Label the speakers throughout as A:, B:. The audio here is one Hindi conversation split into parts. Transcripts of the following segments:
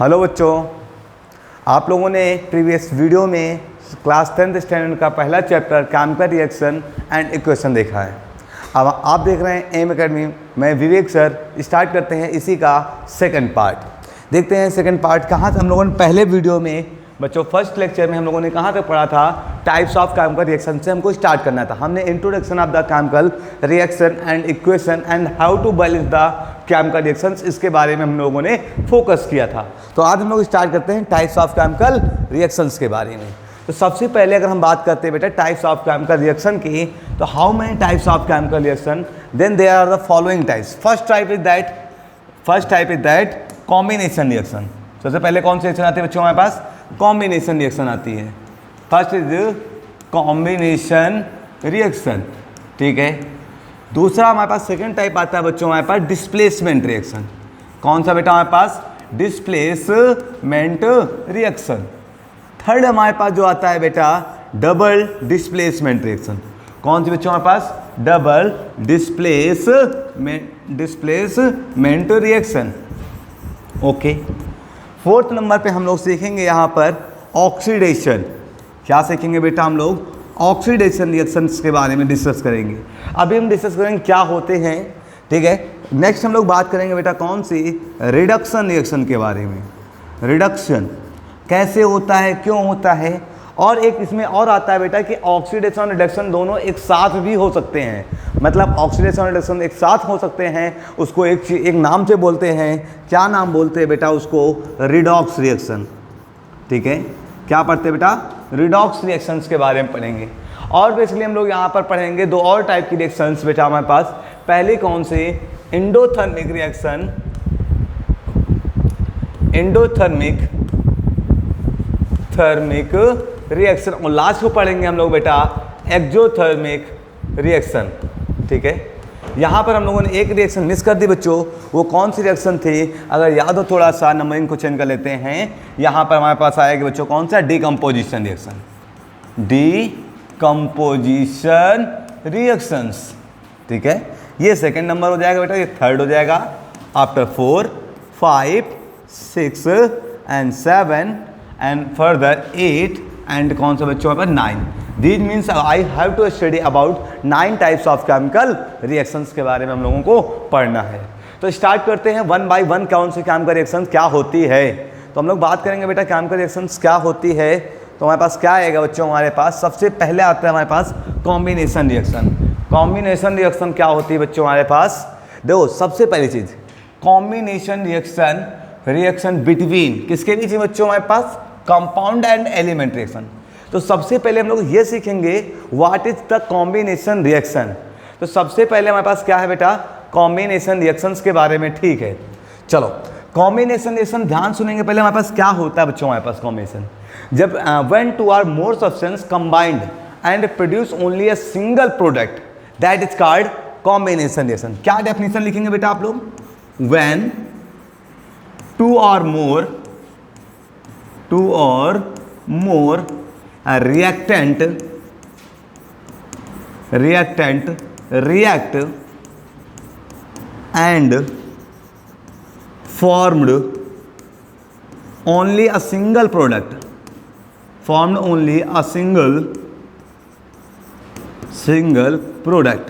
A: हेलो बच्चों, आप लोगों ने प्रीवियस वीडियो में क्लास 10th स्टैंडर्ड का पहला chapter chemical reaction and equation देखा है। अब आप देख रहे हैं एम एकेडमी, मैं विवेक सर। स्टार्ट करते हैं इसी का सेकंड पार्ट। देखते हैं सेकंड पार्ट कहाँ से हम लोगों ने पहले वीडियो में बच्चों फर्स्ट लेक्चर में हम लोगों ने कहाँ तक पढ़ा था। टाइप्स ऑफ केमिकल रिएक्शन से हमको स्टार्ट करना था। हमने introduction of the chemical reaction and equation and how to balance the chemical reactions, इसके बारे में हम लोगों ने फोकस किया था। तो आज हम लोग स्टार्ट करते हैं टाइप्स ऑफ केमिकल रिएक्शंस के बारे में। तो सबसे पहले अगर हम बात करते हैं बेटा टाइप्स ऑफ केमिकल रिएक्शन की, तो how many types of chemical reaction, then there are the following types. First type is that combination reaction. सबसे पहले कौन सी रिएक्शन आती है बच्चों हमारे पास? कॉम्बिनेशन रिएक्शन आती है। फर्स्ट इज कॉम्बिनेशन रिएक्शन, ठीक है। दूसरा हमारे पास सेकंड टाइप आता है बच्चों हमारे पास डिस्प्लेसमेंट रिएक्शन। कौन सा बेटा हमारे पास? Displacement reaction. थर्ड हमारे पास जो आता है बेटा डबल डिस्प्लेसमेंट रिएक्शन। कौन सी बच्चों हमारे पास? Double displacement reaction, okay. Fourth number पे हम लोग सीखेंगे यहाँ पर ऑक्सीडेशन। क्या सीखेंगे बेटा हम लोग? ऑक्सीडेशन रिएक्शंस के बारे में डिस्कस करेंगे। अभी हम डिस्कस करेंगे क्या होते हैं, ठीक है। नेक्स्ट हम लोग बात करेंगे बेटा कौन सी? रिडक्शन रिएक्शन के बारे में। रिडक्शन कैसे होता है, क्यों होता है, और एक इसमें और आता है बेटा कि ऑक्सीडेशन और रिडक्शन दोनों एक साथ भी हो सकते हैं। मतलब ऑक्सीडेशन और रिडक्शन एक साथ हो सकते हैं, उसको एक नाम से बोलते हैं। क्या नाम बोलते हैं बेटा उसको? रिडॉक्स रिएक्शन, ठीक है। क्या पढ़ते हैं बेटा? रिडॉक्स रिएक्शंस के बारे में पढ़ेंगे। और बेसिकली हम लोग यहाँ पर पढ़ेंगे दो और टाइप की रिएक्शंस बेटा हमारे पास। पहले कौन से? Endothermic reaction, endothermic reaction. और लास्ट को पढ़ेंगे हम लोग बेटा एक्सोथर्मिक रिएक्शन, ठीक है। यहाँ पर हम लोगों ने एक रिएक्शन मिस कर दी बच्चों। वो कौन सी रिएक्शन थी? अगर याद हो थोड़ा सा नंबरिंग को चेंज कर लेते हैं। यहाँ पर हमारे पास आएगा बच्चों कौन सा? Decomposition reaction. डीकम्पोजिशन रिएक्शंस, ठीक है। ये सेकंड नंबर हो जाएगा बेटा, ये थर्ड हो जाएगा। After 4, 5, 6 and 7 and further 8 and कौन सा बच्चों पर? 9। This means I have to study about 9 types of chemical reactions के बारे में हम लोगों को पढ़ना है। तो स्टार्ट करते हैं वन बाय वन कौन सी केमिकल रिएक्शंस क्या होती है। तो हम लोग बात करेंगे बेटा केमिकल रिएक्शंस क्या होती है। तो हमारे पास क्या आएगा बच्चों? हमारे पास सबसे पहले आता है हमारे पास कॉम्बिनेशन रिएक्शन। कॉम्बिनेशन रिएक्शन क्या होती है बच्चों हमारे पास? देखो सबसे पहली चीज़ कॉम्बिनेशन रिएक्शन बिटवीन किसके बीच में बच्चों हमारे पास? Compound and element reaction. तो सबसे पहले हम लोग ये सीखेंगे what is the combination reaction. तो सबसे पहले हमारे पास क्या है बेटा? कॉम्बिनेशन रिएक्शंस के बारे में, ठीक है। चलो कॉम्बिनेशन रिएक्शन ध्यान सुनेंगे पहले हमारे पास क्या होता है बच्चों हमारे पास कॉम्बिनेशन। जब when two or more substance combined and produce only a single product, that is called combination reaction. क्या डेफिनेशन लिखेंगे बेटा आप लोग? When two or more reactant react and formed only a single product, single product।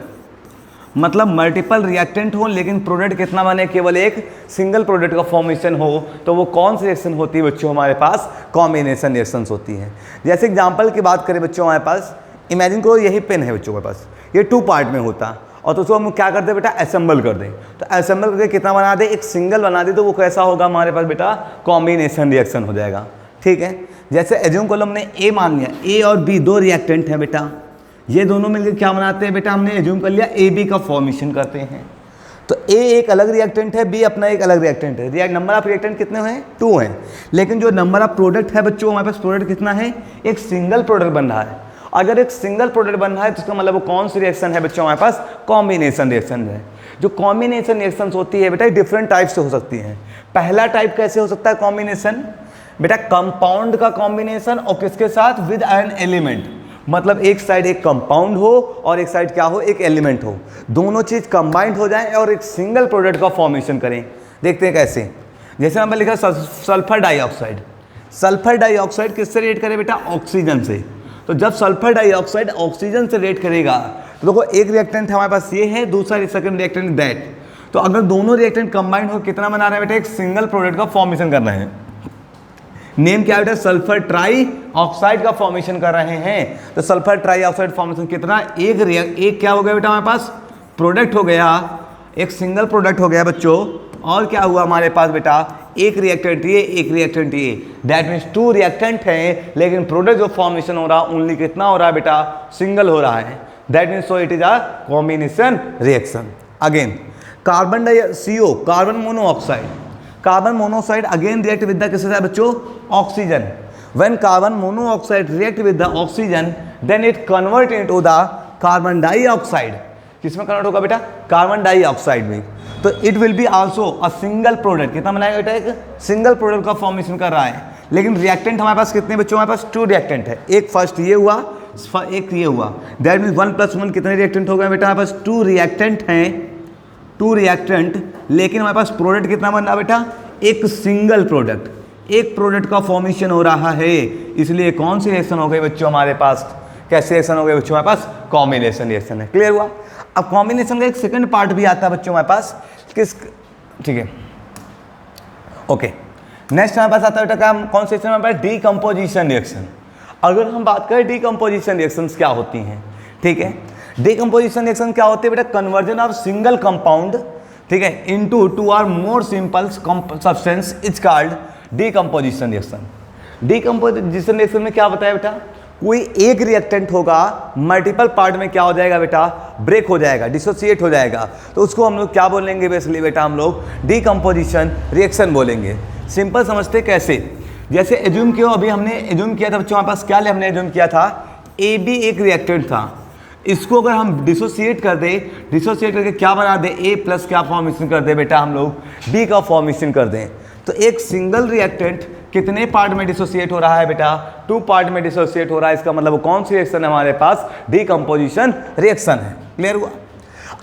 A: मतलब मल्टीपल रिएक्टेंट हो लेकिन प्रोडक्ट कितना बने? केवल एक सिंगल प्रोडक्ट का फॉर्मेशन हो, तो वो कौन सी रिएक्शन होती है बच्चों? हमारे पास कॉम्बिनेशन रिएक्शंस होती हैं। जैसे एग्जांपल की बात करें बच्चों हमारे पास, इमेजिन करो यही पेन है बच्चों के पास, ये 2 पार्ट में होता और तो उसको हम क्या करते बेटा? असेंबल कर दें। तो असेंबल करके कितना बना दे? एक सिंगल बना दे, तो वो कैसा होगा हमारे पास बेटा? कॉम्बिनेशन रिएक्शन हो जाएगा, ठीक है। जैसे एज्यूम करो हमने ए मान लिया, ए और बी 2 रिएक्टेंट हैं बेटा, ये दोनों मिलकर क्या बनाते हैं बेटा? हमने एज्यूम कर लिया ए बी का फॉर्मेशन करते हैं। तो ए एक अलग रिएक्टेंट है, बी अपना एक अलग रिएक्टेंट है। नंबर ऑफ रिएक्टेंट कितने हैं? 2 हैं। लेकिन जो नंबर ऑफ प्रोडक्ट है बच्चों हमारे पास प्रोडक्ट कितना है? एक सिंगल प्रोडक्ट बन रहा है। अगर एक सिंगल प्रोडक्ट बन रहा है तो इसका मतलब वो कौन सी रिएक्शन है बच्चों हमारे पास? कॉम्बिनेशन रिएक्शन है। जो कॉम्बिनेशन रिएक्शन होती है बेटा डिफरेंट टाइप से हो सकती है। पहला टाइप कैसे हो सकता है कॉम्बिनेशन बेटा? कंपाउंड का कॉम्बिनेशन और किसके साथ? With an element. मतलब एक साइड एक कंपाउंड हो और एक साइड क्या हो? एक एलिमेंट हो। दोनों चीज कंबाइंड हो जाए और एक सिंगल प्रोडक्ट का फॉर्मेशन करें। देखते हैं कैसे। जैसे हमने लिखा सल्फर डाइऑक्साइड, सल्फर डाइऑक्साइड किससे रिएक्ट करे बेटा? ऑक्सीजन से। तो जब सल्फर डाइऑक्साइड ऑक्सीजन से रिएक्ट करेगा तो देखो एक रिएक्टेंट हमारे पास ये है, दूसरा सेकंड रिएक्टेंट दैट। तो अगर दोनों रिएक्टेंट कंबाइन हो कितना बना रहे हैं बेटा? एक सिंगल प्रोडक्ट का फॉर्मेशन कर रहे हैं। नेम क्या बेटा? सल्फर ट्राई ऑक्साइड का फॉर्मेशन कर रहे हैं। तो सल्फर ट्राई ऑक्साइड फॉर्मेशन कितना? एक क्या हो गया बेटा हमारे पास? प्रोडक्ट हो गया, एक सिंगल प्रोडक्ट हो गया बच्चों। और क्या हुआ हमारे पास बेटा? एक रिएक्टेंट ये, एक रिएक्टेंट ये। दैट मीन्स 2 रिएक्टेंट हैं, लेकिन प्रोडक्ट जो फॉर्मेशन हो रहा ओनली कितना हो रहा है बेटा? सिंगल हो रहा है। That means so it is a combination reaction. Again carbon CO, carbon monoxide, carbon monoxide again react with the किससे बच्चों? Oxygen. When carbon monoxide react with the oxygen then it convert into the carbon dioxide. किसमें कन्वर्ट होगा बेटा? कार्बन डाइऑक्साइड में। तो it will be also a single product. कितना बनाएगा बेटा? एक सिंगल प्रोडक्ट का फॉर्मेशन कर रहा है। लेकिन रिएक्टेंट हमारे पास कितने बच्चों? हमारे पास 2 रिएक्टेंट है। एक फर्स्ट ये हुआ, एक ये हुआ। दैट मीन्स 1 + 1 कितने रिएक्टेंट हो गए बेटा? हमारे पास 2 रिएक्टेंट हैं, 2 रिएक्टेंट। लेकिन हमारे पास प्रोडक्ट कितना बन रहा बेटा? एक सिंगल प्रोडक्ट, एक प्रोडक्ट का फॉर्मेशन हो रहा है। इसलिए कौन सी रिएक्शन हो गई बच्चों हमारे पास? कैसे रिएक्शन हो गए बच्चों हमारे पास? कॉम्बिनेशन रिएक्शन है। क्लियर हुआ? अब कॉम्बिनेशन का एक सेकंड पार्ट भी आता है बच्चों हमारे पास, किस, ठीक है, ओके। नेक्स्ट हमारे पास आता है बेटा कौन से हमारे पास? Decomposition reaction. अगर हम बात करें डीकम्पोजिशन रिएक्शंस क्या होती हैं, ठीक है, डीकम्पोजिशन रिएक्शन क्या होती है बेटा? कन्वर्जन ऑफ सिंगल कंपाउंड, ठीक है, इनटू 2 और more simple substance is called decomposition reaction. Decomposition reaction में क्या बताया बेटा? कोई एक रिएक्टेंट होगा, मल्टीपल पार्ट में क्या हो जाएगा बेटा? ब्रेक हो जाएगा, डिसोसिएट हो जाएगा। तो उसको हम लोग क्या बोलेंगे बेसिकली बेटा? हम लोग डीकम्पोजिशन रिएक्शन बोलेंगे। सिंपल समझते कैसे? जैसे एज्यूम किया, अभी हमने एज्यूम किया था बच्चों हमारे पास, क्या हमने एज्यूम किया था? AB एक रिएक्टेंट था। इसको अगर हम डिसोसिएट कर दे, डिसोसिएट करके क्या बना दे? A+ क्या फॉर्मेशन कर दे बेटा? हम लोग D का फॉर्मेशन कर दें। तो एक सिंगल रिएक्टेंट कितने पार्ट में डिसोसिएट हो रहा है बेटा? 2 पार्ट में डिसोसिएट हो रहा है। इसका मतलब कौन सी रिएक्शन है हमारे पास? डीकम्पोजिशन रिएक्शन है। क्लियर हुआ?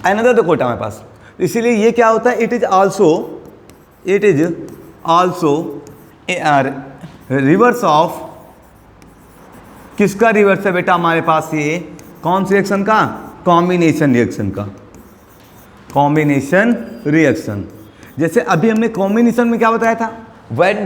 A: अनदर देखो बेटा हमारे पास, इसीलिए ये क्या होता है? It is also reverse of, किसका रिवर्स है बेटा हमारे पास? ये कौन सी रिएक्शन का? कॉम्बिनेशन रिएक्शन का। कॉम्बिनेशन रिएक्शन, जैसे अभी हमने कॉम्बिनेशन में क्या बताया था? When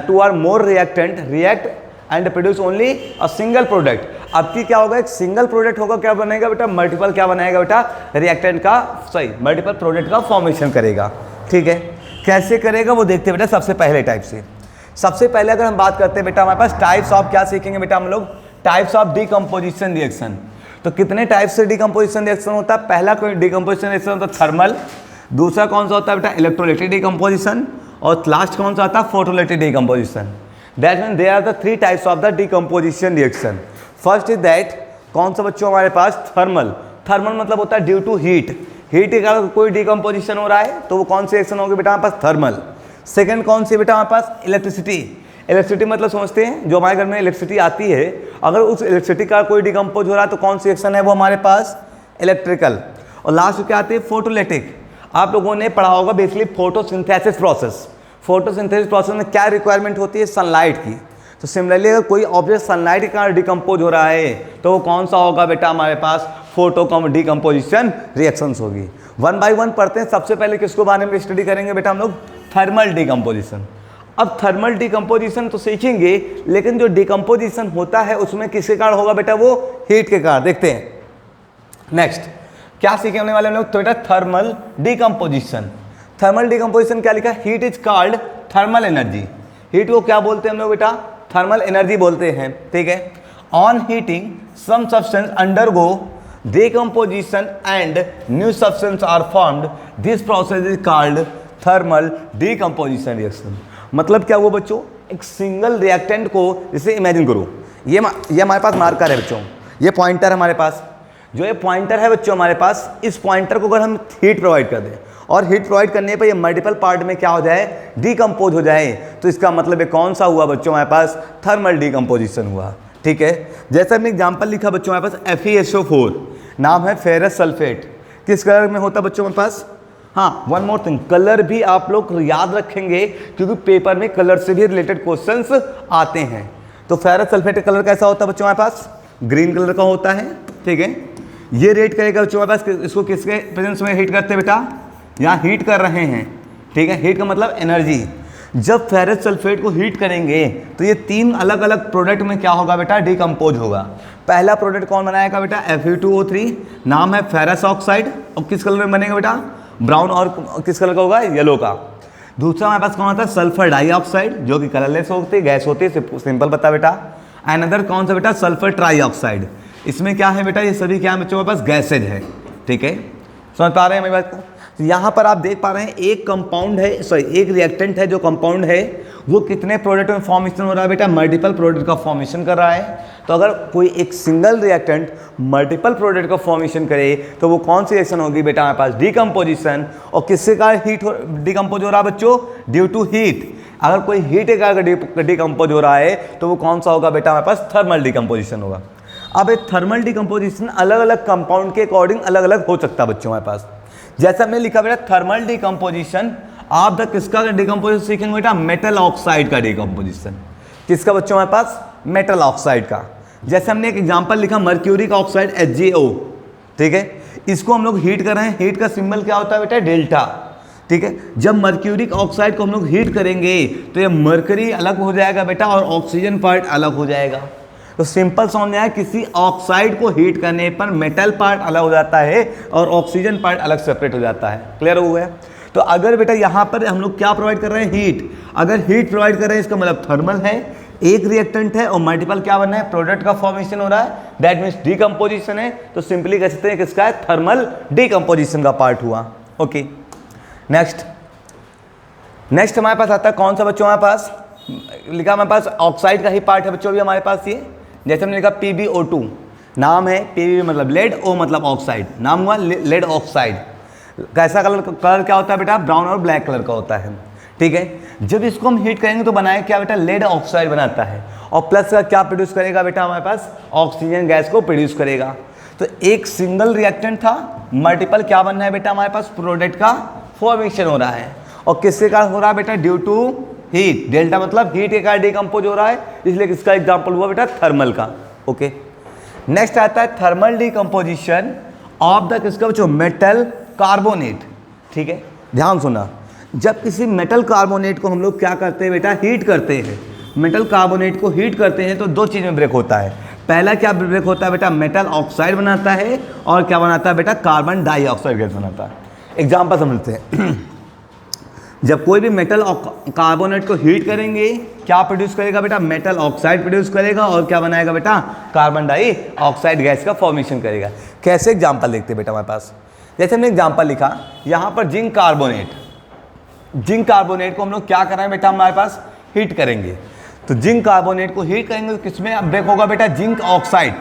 A: 2 or more reactant react and produce only a single product. अब की क्या होगा? एक सिंगल प्रोडक्ट होगा, क्या बनेगा बेटा? मल्टीपल क्या बनाएगा बेटा? रिएक्टेंट का, सॉरी, मल्टीपल प्रोडक्ट का फॉर्मेशन करेगा। ठीक है, कैसे करेगा वो देखते हैं बेटा। सबसे पहले टाइप से, सबसे पहले अगर हम बात करते हैं बेटा हमारे पास टाइप्स ऑफ, क्या सीखेंगे बेटा हम लोग? Types of decomposition reaction. तो कितने टाइप से डीकम्पोजिशन रिएक्शन होता है? पहला कोई डीकम्पोजिशन रिएक्शन होता है थर्मल, दूसरा कौन सा होता है बेटा? इलेक्ट्रोलाइटिक डीकम्पोजिशन, और लास्ट कौन सा आता है? Photolytic decomposition. That mean there are the 3 types of the decomposition reaction. First is that, कौन सा बच्चों हमारे पास? थर्मल। थर्मल मतलब होता है ड्यू टू हीट, हीट के कारण कोई डीकम्पोजिशन हो रहा है, तो वो कौन सी रिएक्शन होगी बेटा हमारे पास? थर्मल। सेकंड कौन सी बेटा हमारे पास? इलेक्ट्रिसिटी। इलेक्ट्रिसिटी मतलब समझते हैं, जो हमारे घर में इलेक्ट्रिसिटी आती है, अगर उस इलेक्ट्रिसिटी का कोई डिकम्पोज हो रहा है तो कौन सी रिएक्शन है वो हमारे पास? इलेक्ट्रिकल। और लास्ट क्या आती है? फोटोलाइटिक। आप लोगों ने पढ़ा होगा basically photosynthesis process. Photosynthesis process में क्या रिक्वायरमेंट होती है? सनलाइट की। तो सिमिलरली अगर कोई ऑब्जेक्ट सनलाइट के कारण डिकम्पोज हो रहा है तो वो कौन सा होगा बेटा हमारे पास? फोटो डीकम्पोजिशन रिएक्शंस होगी। 1 by 1 पढ़ते हैं। सबसे पहले किसको बारे में स्टडी करेंगे बेटा हम लोग? Thermal decomposition. अब थर्मल डीकम्पोजिशन तो सीखेंगे, लेकिन जो डीकम्पोजिशन होता है उसमें किसके कारण होगा बेटा? वो हीट के कारण। देखते हैं नेक्स्ट क्या सीखने वाले हम लोग? तो बेटा थर्मल डीकम्पोजिशन। थर्मल डीकम्पोजिशन क्या लिखा? Heat is called thermal energy. Heat को क्या बोलते हैं हम लोग बेटा? थर्मल एनर्जी बोलते हैं। ठीक है, on heating some substance undergo decomposition and new substance are formed. This process is called thermal decomposition reaction. मतलब क्या हुआ बच्चों? एक सिंगल रिएक्टेंट को, जैसे इमेजिन करो, ये हमारे पास मार्कर है बच्चों, ये पॉइंटर है हमारे पास। जो ये पॉइंटर है बच्चों हमारे पास, इस पॉइंटर को अगर हम हीट प्रोवाइड कर दें और हीट प्रोवाइड करने पर ये मल्टीपल पार्ट में क्या हो जाए? डीकम्पोज हो जाए, तो इसका मतलब ये कौन सा हुआ बच्चों हमारे पास? थर्मल डीकम्पोजिशन हुआ। ठीक है, जैसे हमने एग्जाम्पल लिखा बच्चों हमारे पास FeSO4 नाम है फेरस सल्फेट। किस कलर में होता है बच्चों हमारे पास? हाँ, वन मोर थिंग, कलर भी आप लोग याद रखेंगे क्योंकि पेपर में कलर से भी रिलेटेड क्वेश्चंस आते हैं। तो फेरस सल्फेट का कलर कैसा होता है बच्चों हमारे पास? ग्रीन कलर का होता है, ठीक है। ये रेट करेगा बच्चों हमारे पास, इसको किसके प्रेजेंस में हीट करते हैं बेटा? यहाँ हीट कर रहे हैं, ठीक है। हीट का मतलब एनर्जी। जब फेरस सल्फेट को हीट करेंगे तो ये 3 अलग अलग प्रोडक्ट में क्या होगा बेटा? डिकम्पोज होगा। पहला प्रोडक्ट कौन बनाएगा बेटा? Fe2O3, नाम है फेरस ऑक्साइड, और किस कलर में बनेगा बेटा? ब्राउन, और किस कलर का होगा? येलो का। दूसरा हमारे पास कौन आता है? सल्फर डाइऑक्साइड, जो कि कलरलेस होती है, गैस होती है, सिंपल पता बेटा। अनदर कौन सा बेटा? Sulphur trioxide. इसमें क्या है बेटा? ये सभी क्या है बच्चों हमारे पास? गैसेज है, ठीक है। समझ पा रहे हैं मेरी बात को? तो यहाँ पर आप देख पा रहे हैं एक कंपाउंड है, सॉरी एक रिएक्टेंट है, जो कंपाउंड है वो कितने प्रोडक्ट में फॉर्मेशन हो रहा है बेटा? मल्टीपल प्रोडक्ट का फॉर्मेशन कर रहा है। तो अगर कोई एक सिंगल रिएक्टेंट मल्टीपल प्रोडक्ट का फॉर्मेशन करे तो वो कौन सी रिएक्शन होगी बेटा हमारे पास? डिकम्पोजिशन। और किससे का हीट डिकम्पोज हो रहा है बच्चों? Due to heat. अगर कोई हीट के कारण डिकम्पोज हो रहा है तो वो कौन सा होगा बेटा हमारे पास? थर्मल डिकम्पोजिशन होगा। अब एक थर्मल डिकम्पोजिशन अलग अलग कंपाउंड के अकॉर्डिंग अलग अलग हो सकता है बच्चों हमारे पास। जैसा हमने लिखा बेटा थर्मल डिकम्पोजिशन, आप द किसका डिकम्पोजिशन सीखेंगे बेटा? मेटल ऑक्साइड का डिकम्पोजिशन। किसका बच्चों हमारे पास? मेटल ऑक्साइड का। जैसे हमने एक एग्जांपल लिखा मर्क्यूरिक ऑक्साइड HgO, ठीक है। इसको हम लोग हीट कर रहे हैं, हीट का सिंबल क्या होता है बेटा? डेल्टा, ठीक है। जब मर्क्यूरिक ऑक्साइड को हम लोग हीट करेंगे तो ये मर्करी अलग हो जाएगा बेटा और ऑक्सीजन पार्ट अलग हो जाएगा। तो सिंपल समझ में आया, किसी ऑक्साइड को हीट करने पर मेटल पार्ट अलग हो जाता है और ऑक्सीजन पार्ट अलग सेपरेट हो जाता है। क्लियर हो गया? तो अगर बेटा यहाँ पर हम लोग क्या प्रोवाइड कर रहे हैं? हीट। अगर हीट प्रोवाइड कर रहे हैं इसका मतलब थर्मल है, एक रिएक्टेंट है और मल्टीपल क्या बन रहा है? प्रोडक्ट का फॉर्मेशन हो रहा है, दैट मीन्स डिकम्पोजिशन है। तो सिंपली कह सकते हैं किसका है? थर्मल डिकम्पोजिशन का पार्ट हुआ। ओके, नेक्स्ट हमारे पास आता है कौन सा बच्चों? हमारे पास लिखा हमारे पास ऑक्साइड का ही पार्ट है बच्चों भी हमारे पास। ये जैसे हमने लिखा PbO2, नाम है Pb मतलब लेड, O मतलब ऑक्साइड, नाम हुआ लेड ऑक्साइड। कैसा कलर क्या होता है बेटा? ब्राउन और ब्लैक कलर का होता है, ठीक है। जब इसको हम हीट करेंगे तो बनाए क्या बेटा? लेड ऑक्साइड बनाता है, और प्लस का क्या प्रोड्यूस करेगा बेटा हमारे पास? ऑक्सीजन गैस को प्रोड्यूस करेगा। तो एक सिंगल रिएक्टेंट था, मल्टीपल क्या बनना है बेटा हमारे पास? प्रोडक्ट का फॉर्मेशन हो रहा है। और किसके कारण हो रहा है बेटा? Due to heat. डेल्टा मतलब हीट के कारण डिकम्पोज हो रहा है, इसलिए किसका एग्जांपल हुआ बेटा? थर्मल का। ओके, नेक्स्ट आता है थर्मल डिकम्पोजिशन ऑफ द किसका बच्चों? मेटल कार्बोनेट, ठीक है। ध्यान सुना, जब किसी मेटल कार्बोनेट को हम लोग क्या करते हैं बेटा? हीट करते हैं। मेटल कार्बोनेट को हीट करते हैं तो दो चीज़ में ब्रेक होता है। पहला क्या ब्रेक होता है बेटा? मेटल ऑक्साइड बनाता है, और क्या बनाता है बेटा? कार्बन डाइऑक्साइड गैस बनाता है। एग्जाम्पल समझते हैं। जब कोई भी मेटल कार्बोनेट को हीट करेंगे क्या प्रोड्यूस करेगा बेटा? मेटल ऑक्साइड प्रोड्यूस करेगा, और क्या बनाएगा बेटा? कार्बन डाइऑक्साइड गैस का फॉर्मेशन करेगा। कैसे एग्जाम्पल देखते हैं बेटा हमारे पास? जैसे हमने एग्जाम्पल लिखा यहाँ पर जिंक कार्बोनेट, जिंक कार्बोनेट को हम लोग क्या कर रहे हैं बेटा? हमारे पास हीट करेंगे। तो जिंक कार्बोनेट को हीट करेंगे तो किसमें ब्रेक होगा बेटा? Zinc oxide.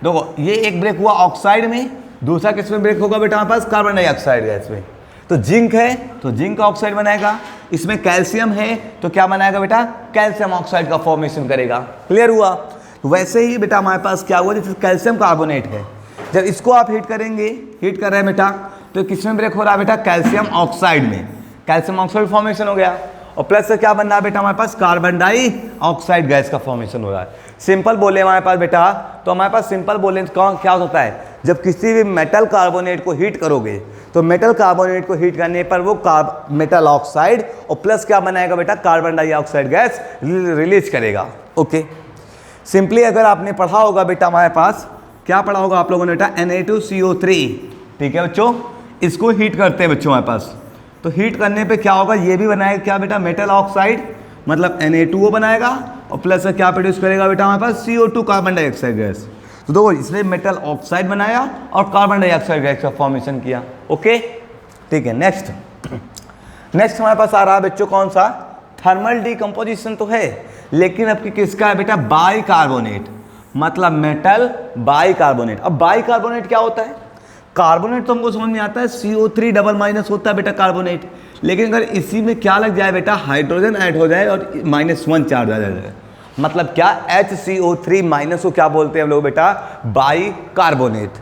A: देखो ये एक ब्रेक हुआ ऑक्साइड में, दूसरा किसमें ब्रेक होगा बेटा हमारे पास? कार्बन डाइऑक्साइड गैस में। तो जिंक है तो जिंक ऑक्साइड बनाएगा, इसमें कैल्शियम है तो क्या बनाएगा बेटा? कैल्शियम ऑक्साइड का फॉर्मेशन करेगा। क्लियर हुआ? तो वैसे ही बेटा हमारे पास क्या हुआ? जैसे कैल्शियम कार्बोनेट है, जब इसको आप हीट करेंगे, हीट कर रहे हैं बेटा, तो किसमें ब्रेक हो रहा है बेटा? कैल्शियम ऑक्साइड में। कैल्शियम ऑक्साइड फॉर्मेशन हो गया, और प्लस से क्या बन रहा है बेटा हमारे पास? कार्बन डाइऑक्साइड गैस का फॉर्मेशन हो रहा है। सिंपल बोले हमारे पास बेटा, तो हमारे पास सिंपल बोले क्या होता है? जब किसी भी मेटल कार्बोनेट को हीट करोगे तो मेटल कार्बोनेट को हीट करने पर वो मेटल ऑक्साइड और प्लस क्या बनाएगा बेटा? कार्बन डाइऑक्साइड गैस रिलीज करेगा। ओके, सिंपली अगर आपने पढ़ा होगा बेटा हमारे पास, क्या पढ़ा होगा आप लोगों ने बेटा? Na2CO3, ठीक है बच्चों। इसको हीट करते हैं बच्चों हमारे पास, तो हीट करने पे क्या होगा? ये भी बनाएगा क्या बेटा? मेटल ऑक्साइड मतलब Na2O बनाएगा, और प्लस क्या प्रोड्यूस करेगा बेटा हमारे पास? CO2 carbon dioxide gas. तो देखो इसने मेटल ऑक्साइड बनाया और कार्बन डाइऑक्साइड गैस का फॉर्मेशन किया। ओके, ठीक है। नेक्स्ट हमारे पास आ रहा है बच्चों कौन सा? थर्मल डिकम्पोजिशन तो है, लेकिन अब किसका है बेटा? बाइकार्बोनेट, मतलब मेटल बाइकार्बोनेट। अब बाइकार्बोनेट क्या होता है? कार्बोनेट तो हमको समझ में आता है, CO3 डबल माइनस होता है बेटा कार्बोनेट, लेकिन अगर इसी में क्या लग जाए बेटा? हाइड्रोजन ऐड हो जाए और -1 चार्ज आ जाए, मतलब क्या? HCO3 माइनस को क्या बोलते हैं हम लोग बेटा? बाइकार्बोनेट।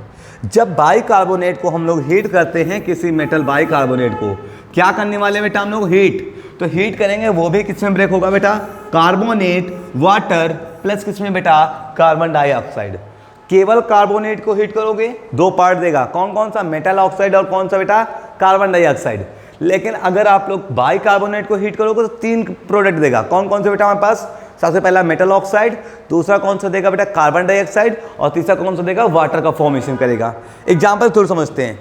A: जब बाइकार्बोनेट को हम लोग हीट करते हैं, किसी मेटल बाइकार्बोनेट को क्या करने वाले बेटा हम लोग? हीट। तो हीट करेंगे, वो भी किस में ब्रेक होगा बेटा? कार्बोनेट, वाटर प्लस किस में बेटा? Carbon dioxide. केवल कार्बोनेट को हीट करोगे, दो पार्ट देगा, कौन कौन सा? मेटल ऑक्साइड और कौन सा बेटा? Carbon dioxide. लेकिन अगर आप लोग बाइकार्बोनेट को हीट करोगे तो तीन प्रोडक्ट देगा, कौन कौन से बेटा हमारे पास? सबसे पहला मेटल ऑक्साइड, दूसरा कौन सा देगा बेटा? कार्बन डाइऑक्साइड, और तीसरा कौन सा देगा? वाटर का फॉर्मेशन करेगा। एग्जाम्पल थोड़ा समझते हैं।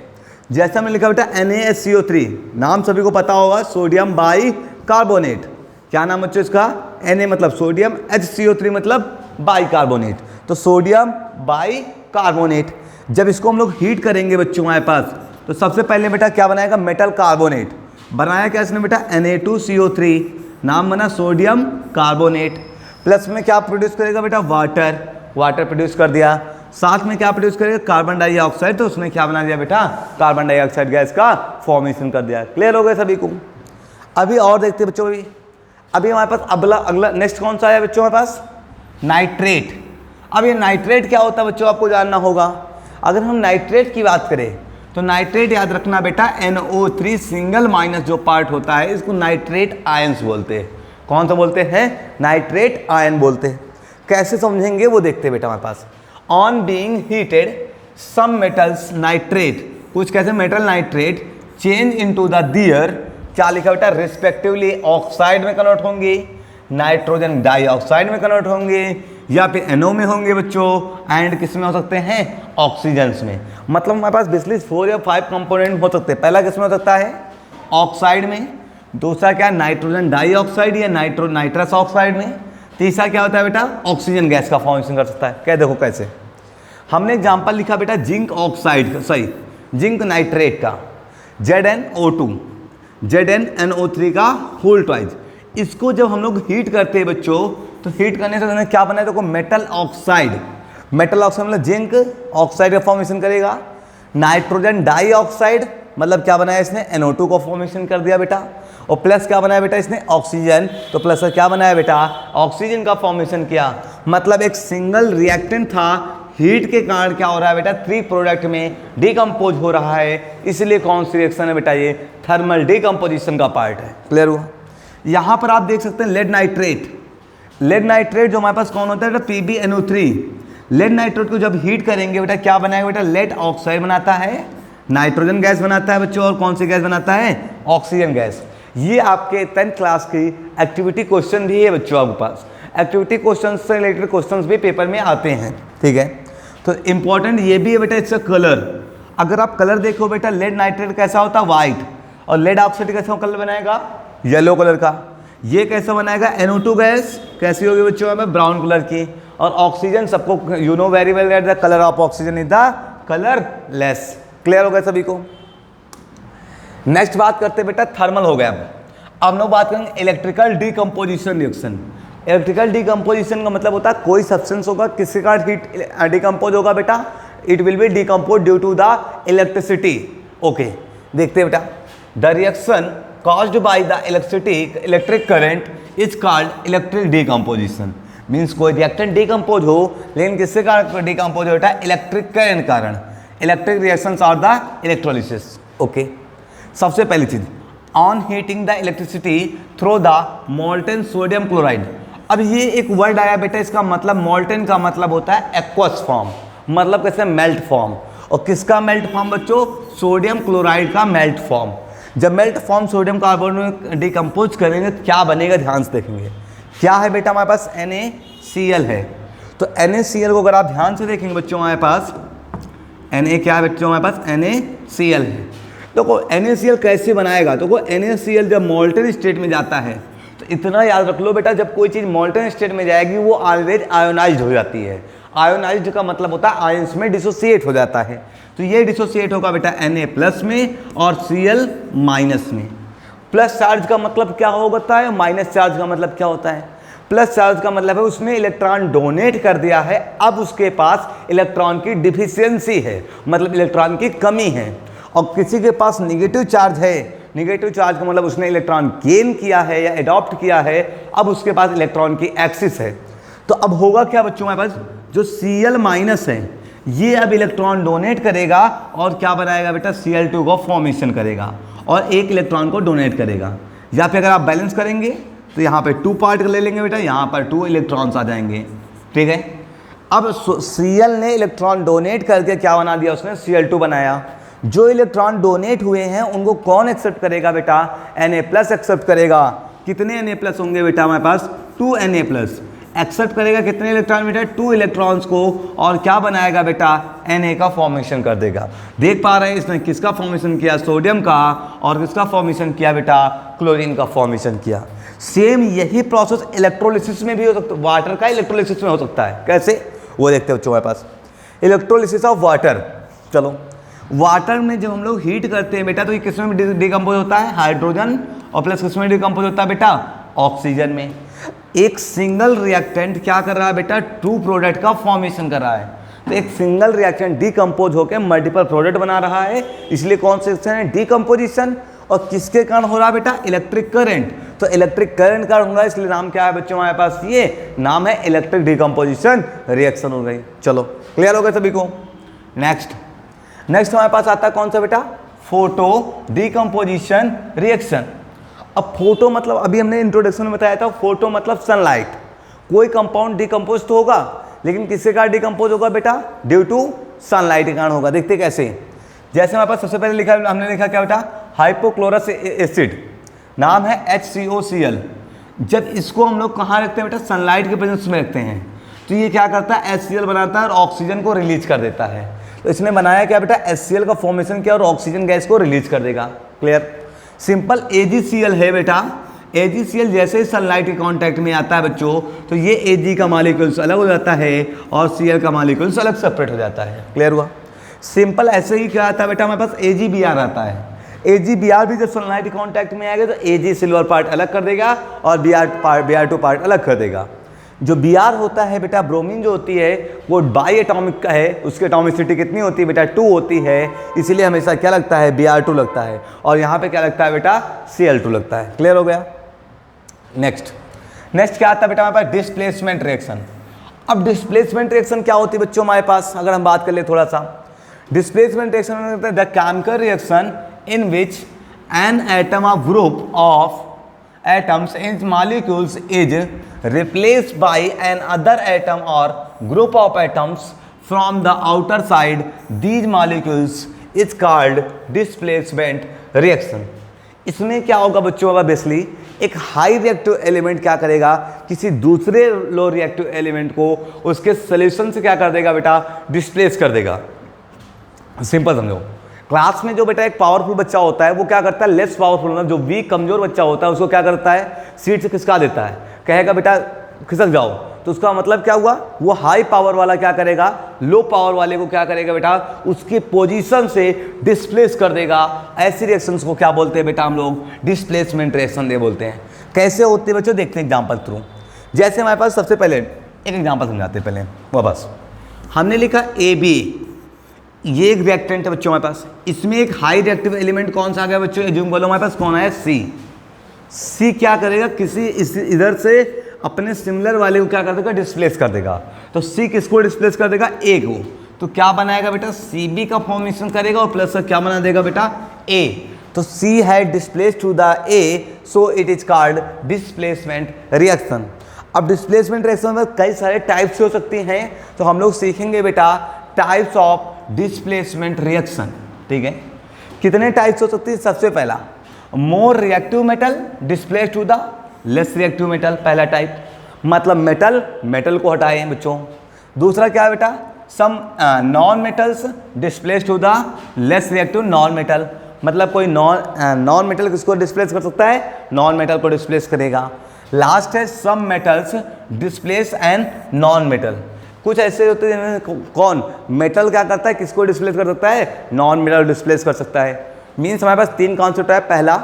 A: जैसे हमने लिखा बेटा NaSCO3, नाम सभी को पता होगा, सोडियम बाइकार्बोनेट। क्या नाम बच्चों इसका? Na मतलब सोडियम, HCO3 मतलब बाइकार्बोनेट, तो सोडियम बाइकार्बोनेट। जब इसको हम लोग हीट करेंगे बच्चों हमारे पास, तो सबसे पहले बेटा क्या बनाएगा? Metal carbonate. बनाया क्या इसने बेटा? Na2CO3, नाम बना सोडियम कार्बोनेट। प्लस में क्या प्रोड्यूस करेगा बेटा? वाटर। वाटर प्रोड्यूस कर दिया। साथ में क्या प्रोड्यूस करेगा? Carbon dioxide. तो उसने क्या बना दिया बेटा? कार्बन डाइऑक्साइड गैस का फॉर्मेशन कर दिया। क्लियर हो गए सभी को? अभी और देखते हैं बच्चों। अभी हमारे पास अगला नेक्स्ट कौन सा है बच्चों हमारे पास? नाइट्रेट। अब ये नाइट्रेट क्या होता है बच्चों, आपको जानना होगा। अगर हम नाइट्रेट की बात करें तो नाइट्रेट याद रखना बेटा, NO3 सिंगल माइनस जो पार्ट होता है, इसको नाइट्रेट आयंस बोलते हैं। कौन सा बोलते हैं? नाइट्रेट आयन बोलते हैं। कैसे समझेंगे वो देखते हैं बेटा हमारे पास। On being heated some metals nitrate, कुछ कैसे metal nitrate change into the their, क्या लिखा बेटा? रिस्पेक्टिवली ऑक्साइड में कन्वर्ट होंगे, नाइट्रोजन डाइऑक्साइड में कन्वर्ट होंगे, या फिर NO में होंगे बच्चों, एंड किस में हो सकते हैं? ऑक्सीजन्स में। मतलब हमारे पास बेसिकली 4 या 5 कंपोनेंट हो सकते हैं। पहला किस में हो सकता है? ऑक्साइड में। दूसरा क्या? नाइट्रोजन डाइऑक्साइड या नाइट्रस ऑक्साइड में। तीसरा क्या होता है बेटा? ऑक्सीजन गैस का फॉर्मेशन कर सकता है। क्या देखो कैसे। हमने एग्जाम्पल लिखा बेटा जिंक ऑक्साइड का, सॉरी जिंक नाइट्रेट का, ZnO2, ZnNO3 का होल ट्वाइस। इसको जब हम लोग हीट करते हैं बच्चों, तो हीट करने से उन्होंने क्या बनाया? देखो मेटल ऑक्साइड। मेटल ऑक्साइड मतलब जिंक ऑक्साइड का फॉर्मेशन करेगा। नाइट्रोजन डाइऑक्साइड मतलब क्या बनाया इसने? NO2 को फॉर्मेशन कर दिया बेटा। और प्लस क्या बनाया बेटा इसने? ऑक्सीजन। तो प्लस क्या बनाया बेटा? ऑक्सीजन का फॉर्मेशन किया। मतलब एक सिंगल रिएक्टेंट था, हीट के कारण क्या हो रहा है बेटा? 3 प्रोडक्ट में डिकम्पोज हो रहा है। इसलिए कौन सी रिएक्शन है बेटा? ये थर्मल डिकम्पोजिशन का पार्ट है। क्लियर हुआ? यहाँ पर आप देख सकते हैं लेड नाइट्रेट। लेड नाइट्रेट जो हमारे पास कौन होता है बेटा? PbNO3। लेड नाइट्रेट को जब हीट करेंगे बेटा क्या बनाएगा बेटा? लेड ऑक्साइड बनाता है, नाइट्रोजन गैस बनाता है बच्चों, और कौन सी गैस बनाता है? Oxygen gas. ये आपके 10th क्लास की एक्टिविटी क्वेश्चन भी है बच्चों आपके पास। एक्टिविटी क्वेश्चन से रिलेटेड क्वेश्चन भी पेपर में आते हैं। ठीक है, तो इंपॉर्टेंट ये भी है बेटा इसका कलर। अगर आप कलर देखो बेटा, लेड नाइट्रेट कैसा होता है? वाइट। और लेड ऑक्साइड कैसा कलर बनाएगा? येलो कलर का। ये कैसा बनाएगा? NO2 गैस कैसी होगी बच्चों में? ब्राउन कलर की। और ऑक्सीजन सबको you know very well that the colour of oxygen is the colourless. Clear हो गया सभी को? नेक्स्ट बात करते हैं बेटा थर्मल हो गया। अब हम लोग बात करेंगे electrical decomposition reaction. Electrical decomposition का मतलब होता है कोई सब्सटेंस होगा, किसके कारण हीट डिकम्पोज होगा बेटा? It will be decompose due to the electricity. Okay, देखते हैं बेटा। द रिएक्शन caused by the electric current is called electric decomposition। Means कोई रिएक्टेंट डिकम्पोज हो, लेकिन किससे कारण डिकम्पोज होता है? इलेक्ट्रिक करंट कारण। Electric reactions are the electrolysis. Okay, सबसे पहली चीज, on heating the electricity through the molten sodium chloride. अब ये एक वर्ड आया बेटा, इसका मतलब मोल्टेन का मतलब होता है एक्वस फॉर्म, मतलब कैसे? Melt form. और किसका मेल्ट फॉर्म बच्चों? सोडियम क्लोराइड का मेल्ट फॉर्म। जब मेल्ट फॉर्म सोडियम कार्बोनेट में डिकम्पोज करेंगे तो क्या बनेगा? ध्यान से देखेंगे। क्या है बेटा हमारे पास? NaCl है। तो NaCl को अगर आप ध्यान से देखेंगे बच्चों, हमारे पास Na क्या है बच्चों? हमारे पास NaCl है। देखो NaCl कैसे बनाएगा? देखो NaCl जब मोल्टेन स्टेट में जाता है, तो इतना याद रख लो बेटा, जब कोई चीज़ मोल्टेन स्टेट में जाएगी वो ऑलवेज आयोनाइज्ड हो जाती है। आयोनाइज्ड का मतलब होता है आयंस में डिसोसिएट हो जाता है। तो ये डिसोसिएट होगा बेटा Na प्लस में और Cl माइनस में। प्लस चार्ज का मतलब क्या होता है? माइनस चार्ज का मतलब क्या होता है? प्लस चार्ज का मतलब है उसने इलेक्ट्रॉन डोनेट कर दिया है, अब उसके पास इलेक्ट्रॉन की डिफिशियंसी है, मतलब इलेक्ट्रॉन की कमी है। और किसी के पास निगेटिव चार्ज है, निगेटिव चार्ज का मतलब उसने इलेक्ट्रॉन गेन किया है या एडॉप्ट किया है, अब उसके पास इलेक्ट्रॉन की एक्सिस है। तो अब होगा क्या बच्चों हमारे पास? जो Cl माइनस है ये अब इलेक्ट्रॉन डोनेट करेगा और क्या बनाएगा बेटा, Cl2 को फॉर्मेशन करेगा और एक इलेक्ट्रॉन को डोनेट करेगा। या फिर अगर आप बैलेंस करेंगे तो यहाँ पे 2 पार्ट ले लेंगे बेटा, यहाँ पर 2 इलेक्ट्रॉन्स आ जाएंगे, ठीक है। अब Cl ने इलेक्ट्रॉन डोनेट करके क्या बना दिया, उसने Cl2 बनाया। जो इलेक्ट्रॉन डोनेट हुए हैं उनको कौन एक्सेप्ट करेगा बेटा, Na+ एक्सेप्ट करेगा। कितने Na+ होंगे बेटा हमारे पास, 2 Na+। एक्सेप्ट करेगा कितने इलेक्ट्रॉन बेटा, 2 इलेक्ट्रॉन्स को, और क्या बनाएगा बेटा, Na का फॉर्मेशन कर देगा। देख पा रहे हैं इसने किसका फॉर्मेशन किया, सोडियम का, और किसका फॉर्मेशन किया बेटा, क्लोरीन का फॉर्मेशन किया। सेम यही प्रोसेस इलेक्ट्रोलिसिस में भी हो सकता है, वाटर का इलेक्ट्रोलिसिस में हो सकता है। कैसे, वो देखते हैं बच्चों हमारे पास। इलेक्ट्रोलिसिस ऑफ वाटर, चलो वाटर में जब हम लोग हीट करते हैं बेटा तो ये किस में डिकम्पोज होता है, हाइड्रोजन, और प्लस किस में डिकम्पोज होता है बेटा, ऑक्सीजन में। एक सिंगल रिएक्टेंट क्या कर रहा है बेटा, 2 प्रोडक्ट का फॉर्मेशन कर रहा है। तो एक सिंगल रिएक्टेंट डिकम्पोज होकर मल्टीपल प्रोडक्ट बना रहा है, इसलिए कौन से सेक्शन है, डिकम्पोजिशन। और किसके कारण हो रहा है बेटा, इलेक्ट्रिक करंट। तो इलेक्ट्रिक करंट कारण हो रहा है, इसलिए नाम क्या है बच्चों हमारे पास, ये नाम है इलेक्ट्रिक डिकम्पोजिशन रिएक्शन हो गई। चलो क्लियर हो गया सभी को। नेक्स्ट हमारे पास आता है कौन सा बेटा, फोटो डिकम्पोजिशन रिएक्शन। अब फोटो मतलब अभी हमने इंट्रोडक्शन में बताया था, फोटो मतलब सनलाइट। कोई कंपाउंड डिकम्पोज तो होगा, लेकिन किसके कारण डिकम्पोज होगा बेटा, ड्यू टू सनलाइट के कारण होगा। देखते कैसे, जैसे हमारे पास सबसे पहले लिखा, हमने लिखा क्या बेटा, हाइपोक्लोरस एसिड, नाम है HCOCl। जब इसको हम लोग कहाँ रखते हैं बेटा, सनलाइट के प्रेजेंस में रखते हैं, तो ये क्या करता है, HCl बनाता है और ऑक्सीजन को रिलीज कर देता है। तो इसने बनाया क्या बेटा, HCl का फॉर्मेशन किया और ऑक्सीजन गैस को रिलीज कर देगा। क्लियर, सिंपल AgCl है बेटा। AgCl जैसे ही सनलाइट के कांटेक्ट में आता है बच्चों, तो ये Ag का मॉलिक्यूल्स अलग हो जाता है और Cl का मॉलिक्यूल्स अलग सेपरेट हो जाता है। क्लियर हुआ, सिंपल। ऐसे ही क्या आता है बेटा, हमारे पास AgBr आता है। AgBr भी जब सनलाइट के कांटेक्ट में आएगा तो Ag सिल्वर पार्ट अलग कर देगा और Br2 पार्ट अलग कर देगा। जो Br होता है बेटा, ब्रोमीन जो होती है वो बाई एटॉमिक का है, उसकी एटॉमिसिटी कितनी होती है बेटा, 2 होती है, इसीलिए हमेशा क्या लगता है, Br2 लगता है। और यहाँ पे क्या लगता है बेटा, Cl2 लगता है। क्लियर हो गया। नेक्स्ट क्या आता है बेटा हमारे पास, डिस्प्लेसमेंट रिएक्शन। अब डिस्प्लेसमेंट रिएक्शन क्या होती है बच्चों हमारे पास, अगर हम बात कर ले थोड़ा सा। Displacement reaction the chemical reaction in which an atom of group of atoms in molecules is replaced by another atom or group of atoms from the outer side. These molecules is called displacement reaction. इसमें क्या होगा बच्चों, बेसिकली एक हाई रिएक्टिव एलिमेंट क्या करेगा, किसी दूसरे लो रिएक्टिव एलिमेंट को उसके सोल्यूशन से क्या कर देगा बेटा, डिस्प्लेस कर देगा। सिंपल समझो, क्लास में जो बेटा एक पावरफुल बच्चा होता है वो क्या करता है, लेस पावरफुल मतलब जो वीक कमजोर बच्चा होता है उसको क्या करता है, सीट से खिसका देता है, कहेगा बेटा खिसक जाओ। तो उसका मतलब क्या हुआ, वो हाई पावर वाला क्या करेगा, लो पावर वाले को क्या करेगा बेटा, उसकी पोजीशन से डिस्प्लेस कर देगा। ऐसी रिएक्शंस को क्या बोलते हैं बेटा हम लोग, डिस्प्लेसमेंट रिएक्शन दे बोलते हैं। कैसे होते हैं बच्चों, देखते हैं एग्जाम्पल थ्रू। जैसे हमारे पास सबसे पहले एक एग्जाम्पल समझाते हैं पहले, वो बस हमने लिखा AB, ये एक रिएक्टेंट है बच्चों हमारे पास। इसमें एक हाई रिएक्टिव एलिमेंट कौन सा आ गया बच्चों, एज्यूम बोलो हमारे पास कौन है, C क्या करेगा, किसी इधर से अपने सिमिलर वाले को क्या कर देगा, डिस्प्लेस कर देगा। तो C किसको डिस्प्लेस कर देगा, A को। तो क्या बनाएगा बेटा, Cb का फॉर्मेशन करेगा और प्लस क्या बना देगा बेटा, A। तो C है displace to the A, so it is called displacement reaction. अब डिस्प्लेसमेंट रिएक्शन में कई सारे टाइप्स हो सकती हैं, तो हम लोग सीखेंगे बेटा टाइप्स ऑफ डिस्प्लेसमेंट रिएक्शन। ठीक है, कितने टाइप्स हो सकती है, सबसे पहला more reactive metal displace to the less reactive metal, पहला टाइप, मतलब मेटल को हटाए बच्चों। दूसरा क्या है बेटा, some non metals displace to the less reactive non metal, मतलब कोई नॉन मेटल किसको डिस्प्लेस कर सकता है, नॉन मेटल को डिस्प्लेस करेगा। लास्ट है some metals displace and non metal, कुछ ऐसे होते हैं कौन मेटल क्या करता है, किसको डिस्प्लेस कर सकता है, नॉन मेटल डिस्प्लेस कर सकता है। मीन्स हमारे पास 3 कॉन्सेप्ट है, पहला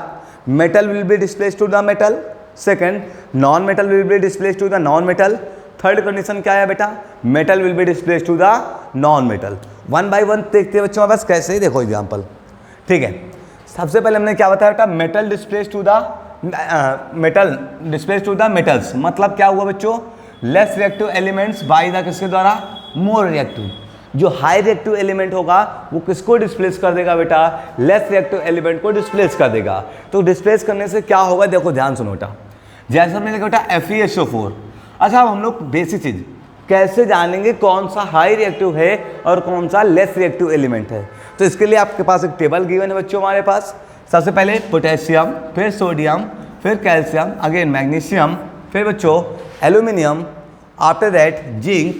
A: metal will be displace to the metal, second non metal will be displace to the non metal, third condition क्या है बेटा, metal will be displace to the non metal. 1 by 1 देखते हैं बच्चों हमारे पास कैसे ही, देखो एग्जाम्पल। ठीक है, सबसे पहले हमने क्या बताया बेटा, metal displace to the metals, मतलब क्या हुआ बच्चों, less reactive elements by the किसके द्वारा, मोर रिएक्टिव। जो हाई रिएक्टिव एलिमेंट होगा वो किसको डिस्प्लेस कर देगा बेटा, लेस रिएक्टिव एलिमेंट को डिस्प्लेस कर देगा। तो डिस्प्लेस करने से क्या होगा, देखो ध्यान सुनो बेटा, जैसे हमने लिखा बेटा FeSO4। अच्छा, अब हम लोग बेसिक चीज कैसे जानेंगे कौन सा हाई रिएक्टिव है और कौन सा लेस रिएक्टिव एलिमेंट है। तो इसके लिए आपके पास एक टेबल गिवन है बच्चों हमारे पास। सबसे पहले पोटेशियम, फिर सोडियम, फिर कैल्शियम, अगेन मैग्नीशियम, फिर बच्चों aluminium, after that zinc,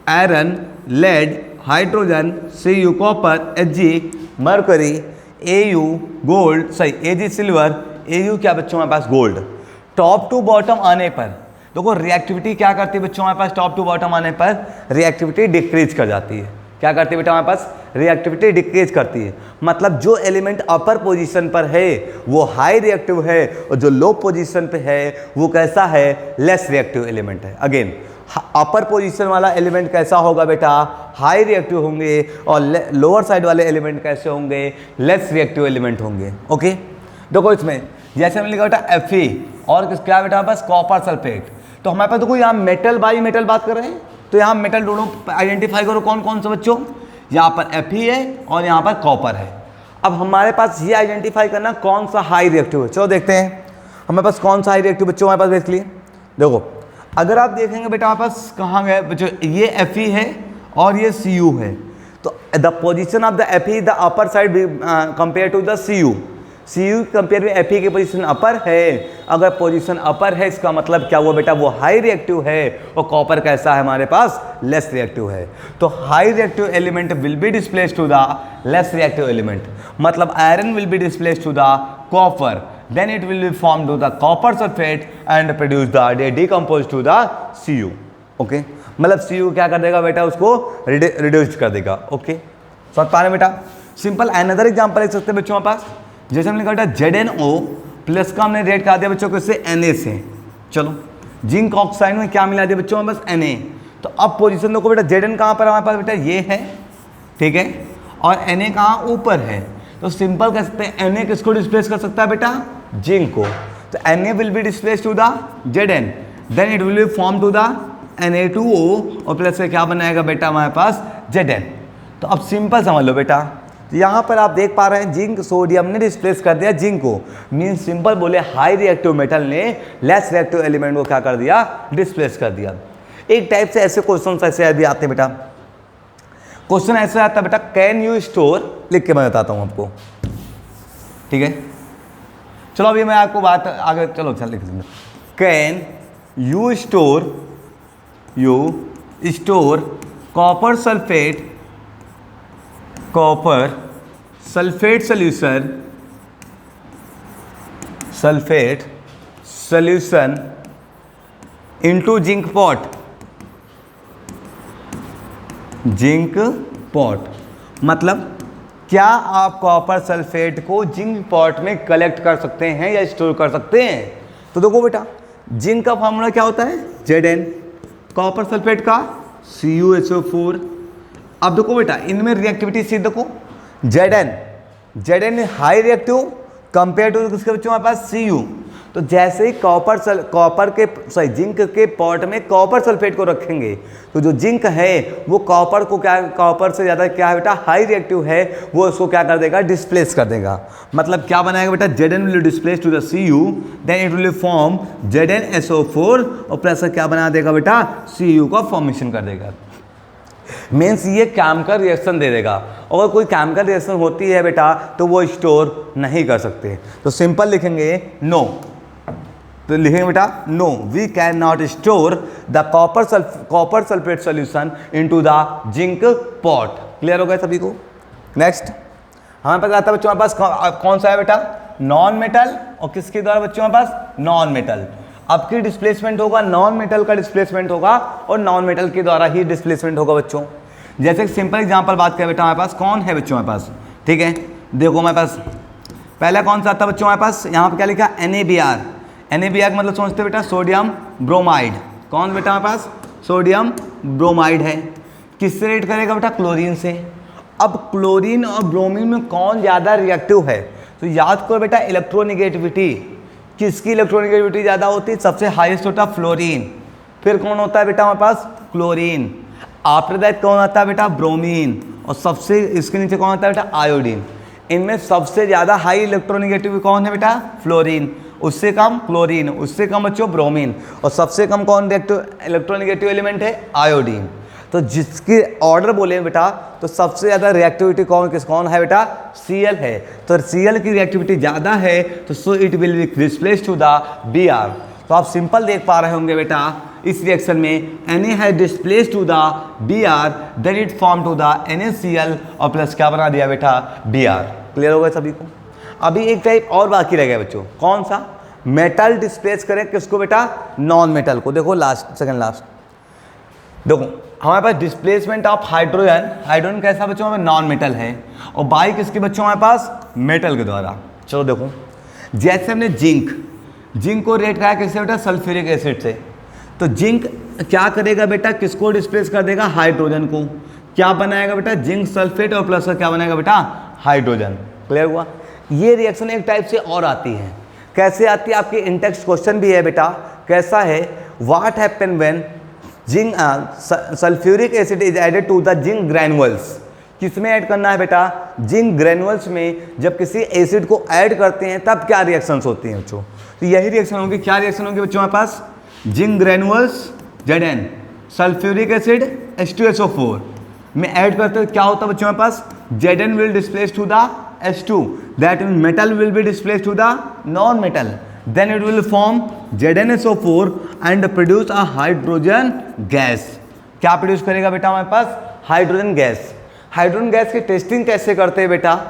A: iron, lead, hydrogen, Cu copper, Hg mercury, Au gold, सही Ag सिल्वर, Au क्या बच्चों हमारे पास गोल्ड। टॉप टू बॉटम आने पर देखो रिएक्टिविटी क्या करती है बच्चों हमारे पास, टॉप टू बॉटम आने पर रिएक्टिविटी डिक्रीज कर जाती है। क्या करती है बेटा हमारे पास, रिएक्टिविटी डिक्रीज करती है। मतलब जो एलिमेंट अपर पोजीशन पर है वो हाई रिएक्टिव है और जो लो पोजीशन पे है वो कैसा है, लेस रिएक्टिव एलिमेंट है। अगेन अपर पोजीशन वाला एलिमेंट कैसा होगा बेटा, हाई रिएक्टिव होंगे, और लोअर साइड वाले एलिमेंट कैसे होंगे, लेस रिएक्टिव एलिमेंट होंगे। ओके, देखो इसमें जैसे हमने लिखा बेटा Fe और क्या बेटा हमारे पास कॉपर सल्फेट। तो हमारे पास देखो यहाँ मेटल बाई मेटल बात कर रहे हैं, तो यहाँ मेटल दोनों आइडेंटिफाई करो कौन कौन से बच्चों, यहाँ पर Fe है और यहाँ पर कॉपर है। अब हमारे पास ये आइडेंटिफाई करना कौन सा हाई रिएक्टिव है। चलो देखते हैं हमारे पास कौन सा हाई रिएक्टिव बच्चों हमारे पास बेसिकली। देखो अगर आप देखेंगे बेटा हमारे पास कहाँ गए बच्चों, ये Fe है और ये Cu है। तो the position of the Fe the upper side compare to the Cu compare में Fe की पोजीशन अपर है। अगर पोजीशन अपर है इसका मतलब क्या हुआ बेटा, वो हाई रिएक्टिव है, और कॉपर कैसा है हमारे पास, लेस रिएक्टिव है। तो high reactive element will be displaced to the less reactive element. मतलब iron will be displaced to the copper, then it will be form to the copper sulphate and produce the decompose to the Cu। Okay, मतलब Cu क्या कर देगा बेटा, उसको रिड्यूस कर देगा। ओके, समझ पा रहे बेटा। सिंपल अनदर एग्जांपल लिख सकते हैं बच्चों हमारे पास, जैसे हमने कहा ZnO प्लस का हमने रेट कहा दिया बच्चों को इससे Na से। चलो जिंक ऑक्साइड में क्या मिला दिया बच्चों में, बस Na। तो अब पोजीशन देखो बेटा, Zn कहाँ पर हमारे पास बेटा, ये है, ठीक है, और Na कहाँ ऊपर है। तो सिंपल कह सकते हैं Na किसको डिस्प्लेस कर सकता है बेटा, जिंक को। तो Na will be displace to the Zn, then it will be form to the Na2O और प्लस से क्या बनाएगा बेटा हमारे पास Zn। तो अब सिंपल समझ लो बेटा, तो यहाँ पर आप देख पा रहे हैं जिंक सोडियम ने डिस्प्लेस कर दिया जिंक को, मीन सिंपल बोले हाई रिएक्टिव मेटल ने लेस रिएक्टिव एलिमेंट को क्या कर दिया, डिस्प्लेस कर दिया। एक टाइप से ऐसे क्वेश्चन ऐसे भी आते हैं बेटा, क्वेश्चन ऐसे आता है बेटा, कैन यू स्टोर, लिख के मैं बताता हूँ आपको, ठीक है। चलो अभी मैं आपको बात आगे, चलो चल लिख देंगे, can you store copper sulphate solution into zinc pot. मतलब क्या आप कॉपर सल्फेट को जिंक पॉट में कलेक्ट कर सकते हैं या स्टोर कर सकते हैं। तो देखो बेटा, जिंक का फार्मूला क्या होता है, Zn, कॉपर सल्फेट का CuSO4। अब देखो बेटा, इनमें रिएक्टिविटी सी देखो, Zn high reactive compare to किसके बच्चों हमारे पास, Cu। तो जैसे ही जिंक के पॉट में कॉपर सल्फेट को रखेंगे, तो जो जिंक है वो कॉपर से ज़्यादा क्या है बेटा, हाई रिएक्टिव है, वो उसको क्या कर देगा, डिस्प्लेस कर देगा। मतलब क्या बनाएगा बेटा, Zn will displace to the Cu, then it will form ZnSO4 और प्लस क्या बना देगा बेटा, Cu का फॉर्मेशन कर देगा। मीन्स ये केमिकल रिएक्शन दे देगा। अगर कोई केमिकल रिएक्शन होती है बेटा तो वो स्टोर नहीं कर सकते। तो सिंपल लिखेंगे नो, तो लिखेंगे बेटा no, we can not store the copper sulphate solution into the zinc pot. Clear हो गया सभी को। नेक्स्ट हमारे पास आता है बच्चों हमारे पास कौन सा है बेटा, नॉन मेटल, और किसके द्वारा बच्चों हमारे पास, नॉन मेटल। अब की डिस्प्लेसमेंट होगा, नॉन मेटल का डिस्प्लेसमेंट होगा और नॉन मेटल के द्वारा ही डिस्प्लेसमेंट होगा बच्चों। जैसे सिंपल एग्जांपल बात करें बेटा, हमारे पास कौन है बच्चों हमारे पास, ठीक है। देखो हमारे पास पहला कौन सा आता है बच्चों हमारे पास, यहाँ पर क्या लिखा, NaBr। NaBr का मतलब समझते बेटा सोडियम ब्रोमाइड। कौन बेटा हमारे पास, सोडियम ब्रोमाइड है। किससे रिएक्ट करेगा बेटा, क्लोरीन से। अब क्लोरीन और ब्रोमीन में कौन ज़्यादा रिएक्टिव है, तो याद करो बेटा इलेक्ट्रोनिगेटिविटी, किसकी इलेक्ट्रोनिगेटिविटी ज़्यादा होती है, सबसे हाईएस्ट होता है फ्लोरीन, फिर कौन होता है बेटा हमारे पास, क्लोरीन। आफ्टर दैट कौन आता है बेटा, ब्रोमीन, और सबसे इसके नीचे कौन आता है बेटा, आयोडीन। इनमें सबसे ज़्यादा हाई इलेक्ट्रोनेगेटिव कौन है बेटा, फ्लोरीन, उससे कम क्लोरीन, उससे कम बच्चों ब्रोमीन, और सबसे कम कौन इलेक्ट्रोनेगेटिव एलिमेंट है, आयोडीन। तो जिसके ऑर्डर बोले बेटा तो सबसे ज़्यादा रिएक्टिविटी कौन है बेटा, Cl है। तो Cl की रिएक्टिविटी ज़्यादा है तो so it will be displace to the Br। तो आप सिंपल देख पा रहे होंगे बेटा इस रिएक्शन में Na है displace to the Br, then it form to the NaCl और प्लस क्या बना दिया बेटा, Br। क्लियर हो गया सभी को। अभी एक टाइप और बाकी रह गया बच्चों, कौन सा, मेटल डिस्प्लेस करें किसको बेटा, नॉन मेटल को। देखो लास्ट, सेकंड लास्ट, देखो हमारे पास डिस्प्लेसमेंट ऑफ हाइड्रोजन, हाइड्रोजन कैसा बच्चों हमें नॉन मेटल है, और बाई किसके बच्चों हमारे पास, मेटल के द्वारा। चलो देखो, जैसे हमने जिंक को रेट कराया किससे बेटा, सल्फ्यूरिक एसिड से। तो जिंक क्या करेगा बेटा, किसको डिस्प्लेस कर देगा, हाइड्रोजन को। क्या बनाएगा बेटा, जिंक सल्फेट और प्लस क्या बनाएगा बेटा, हाइड्रोजन। क्लियर हुआ। ये रिएक्शन एक टाइप से और आती है, कैसे आती है, आपके इंटेक्स्ट क्वेश्चन भी है बेटा, कैसा है, what happen when zinc sulphuric acid is added to the zinc granules. किसमें ऐड करना है बेटा, जिंक ग्रैनुअल्स में। जब किसी एसिड को ऐड करते हैं तब क्या रिएक्शंस होती हैं बच्चों, तो यही रिएक्शन होगी। क्या रिएक्शन होगी बच्चों हमारे पास, zinc granules Zn, sulphuric acid H2SO4 में ऐड करते हैं, क्या होता है बच्चों हमारे पास, Zn will displace to the H2, that mean metal will be displace to the non metal, then it will form ZnSO4 and produce a hydrogen gas। क्या प्रोड्यूस करेगा बेटा हमारे पास, हाइड्रोजन गैस। हाइड्रोजन गैस की टेस्टिंग कैसे करते हैं बेटा,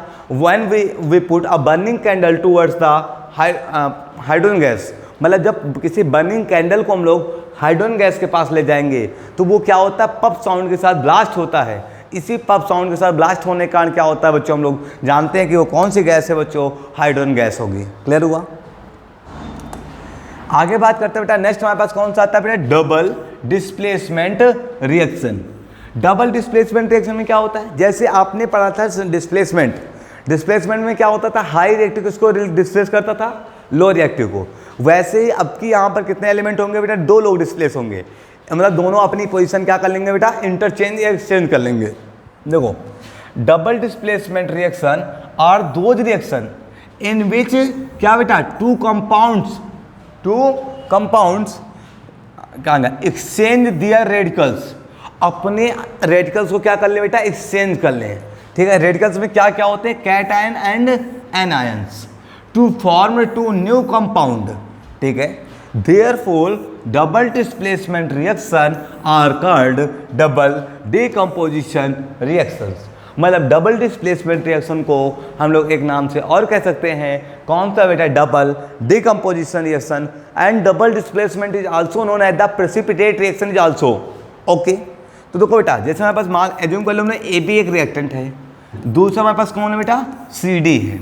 A: when we put a burning candle towards the hydrogen gas, मतलब जब किसी बर्निंग कैंडल को हम लोग हाइड्रोजन गैस के पास ले जाएंगे तो वो क्या होता है, पफ साउंड के साथ ब्लास्ट होता है। इसी पफ साउंड के साथ ब्लास्ट होने के कारण क्या होता है बच्चों, हम लोग जानते हैं कि वो कौन सी गैस है बच्चों, हाइड्रोजन गैस होगी। क्लियर हुआ। आगे बात करते हैं बेटा, नेक्स्ट हमारे पास कौन सा आता है बेटा, double displacement reaction. Double displacement reaction में क्या होता है, जैसे आपने पढ़ा था डिस्प्लेसमेंट में क्या होता था, हाई रिएक्टिव किसको डिस्प्लेस करता था, लो रिएक्टिव को। वैसे ही अब की यहाँ पर कितने एलिमेंट होंगे बेटा, दो लोग डिस्प्लेस होंगे, मतलब दोनों अपनी पोजीशन क्या कर लेंगे बेटा, इंटरचेंज या एक्सचेंज कर लेंगे। देखो double displacement reaction are those reaction in which क्या बेटा, टू कंपाउंड्स क्या एक्सचेंज दियर रेडिकल्स, अपने रेडिकल्स को क्या कर ले बेटा, एक्सचेंज कर ले। ठीक है, रेडिकल्स में क्या क्या होते हैं, cation and anions, to form two new compound. ठीक है, therefore double displacement reaction are called double decomposition reactions. मतलब डबल डिस्प्लेसमेंट रिएक्शन को हम लोग एक नाम से और कह सकते हैं, कौन सा बेटा, double decomposition reaction. And double displacement is also known as the precipitate reaction is also. Okay, तो देखो बेटा, जैसे हमारे पास मान एज्यूम कर लो हमने ए बी एक रिएक्टेंट है, दूसरा हमारे पास कौन है बेटा, सी डी है।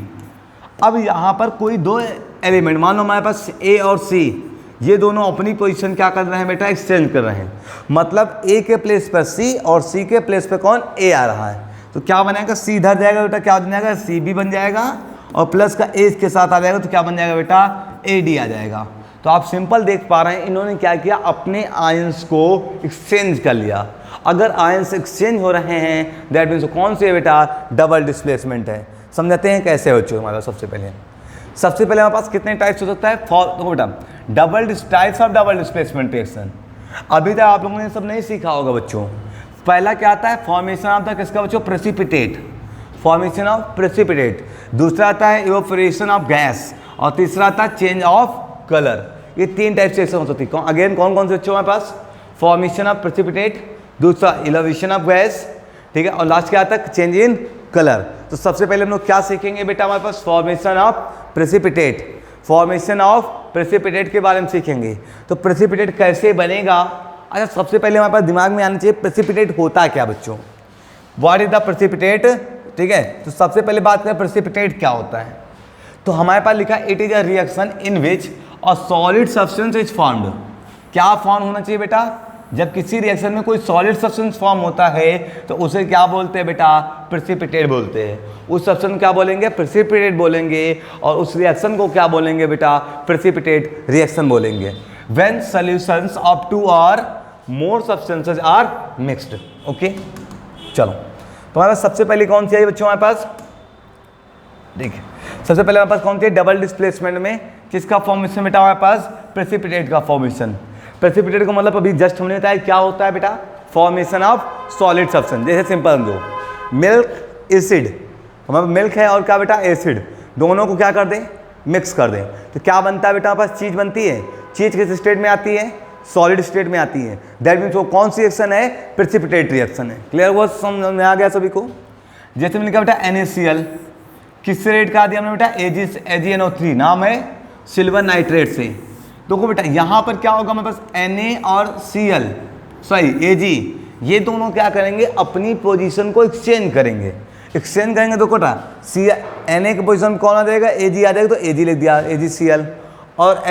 A: अब यहाँ पर कोई दो एलिमेंट, मान लो हमारे पास ए और सी, ये दोनों अपनी पोजीशन क्या कर रहे हैं बेटा, एक्सचेंज कर रहे हैं। मतलब ए के प्लेस पर सी और सी के प्लेस पर कौन, ए आ रहा है, तो क्या बनेगा, सी इधर जाएगा बेटा, क्या बन जाएगा, सी बी बन जाएगा, और प्लस का ए के साथ आ जाएगा तो क्या बन जाएगा बेटा, ए डी आ जाएगा। तो आप सिंपल देख पा रहे हैं इन्होंने क्या किया, अपने आयंस को एक्सचेंज कर लिया। अगर आयंस एक्सचेंज हो रहे हैं दैट मीन्स कौन सी है बेटा, डबल डिस्प्लेसमेंट है। समझाते हैं कैसे हो चुके हमारा। सबसे पहले हमारे पास कितने टाइप्स हो सकता है, तो बेटा double types of double displacement reaction. अभी तक आप लोगों ने सब नहीं सीखा होगा बच्चों। पहला क्या आता है, फॉर्मेशन ऑफ द किसका बच्चों, प्रेसिपिटेट, फॉर्मेशन ऑफ प्रेसिपिटेट। दूसरा आता है इवोपोरेशन ऑफ गैस, और तीसरा आता है चेंज ऑफ कलर। ये तीन टाइप से हो सकती है। अगेन कौन कौन से बच्चों हमारे पास, फॉर्मेशन ऑफ प्रेसिपिटेट, दूसरा इलेवेशन ऑफ गैस, ठीक है, और लास्ट क्या आता है, चेंज इन कलर। तो सबसे पहले हम लोग क्या सीखेंगे बेटा, हमारे पास formation of precipitate. Formation of precipitate के बारे में सीखेंगे। तो प्रेसिपिटेट कैसे बनेगा, अच्छा सबसे पहले हमारे पास दिमाग में आना चाहिए प्रेसिपिटेट होता क्या बच्चों, व्हाट इज द प्रेसिपिटेट। ठीक है, तो सबसे पहले बात करें प्रेसिपिटेट क्या होता है। तो हमारे पास लिखा it is a reaction in which a solid substance is formed. क्या फॉर्म होना चाहिए बेटा, जब किसी रिएक्शन में कोई सॉलिड सब्सटेंस फॉर्म होता है तो उसे क्या बोलते हैं बेटा, प्रेसिपिटेट बोलते हैं। उस सब्सटेंस क्या बोलेंगे, प्रेसिपिटेट बोलेंगे, और उस रिएक्शन को क्या बोलेंगे बेटा, प्रेसिपिटेट रिएक्शन बोलेंगे। व्हेन सॉल्यूशंस ऑफ टू और मोर सब्सटेंसेज आर मिक्स्ड। ओके, चलो तो हमारे पास सबसे पहले कौन सी आई बच्चों हमारे पास, देखिए सबसे पहले हमारे पास कौन सी है, डबल डिस्प्लेसमेंट में किसका फॉर्मेशन बेटा हमारे पास, प्रेसिपिटेट का फॉर्मेशन। प्रेसिपिटेट का मतलब अभी जस्ट हमने बताया क्या होता है बेटा, फॉर्मेशन ऑफ सॉलिड सब्सटेंस। जैसे सिंपल समझो, मिल्क एसिड, हमारे मिल्क है और क्या बेटा एसिड, दोनों को क्या कर दें, मिक्स कर दें, तो क्या बनता है बेटा हमारे पास, चीज़ बनती है। चीज़ किस स्टेट में आती है, सॉलिड स्टेट में आती है। दैट मीन्स वो कौन सी रिएक्शन है, प्रेसिपिटेट रिएक्शन है। क्लियर हुआ, समझ में आ गया सभी को। जैसे मैंने कहा बेटा NaCl किस रेट का दिया हमने बेटा, AgNO3, नाम है सिल्वर नाइट्रेट से। देखो बेटा यहाँ पर क्या होगा हमारे पास, Na और Cl सॉरी Ag, ये दोनों क्या करेंगे, अपनी पोजीशन को एक्सचेंज करेंगे। एक्सचेंज करेंगे तो कोटा Na की पोजीशन कौन आ जाएगा, Ag आ जाएगा, तो Ag लिख दिया AgCl, और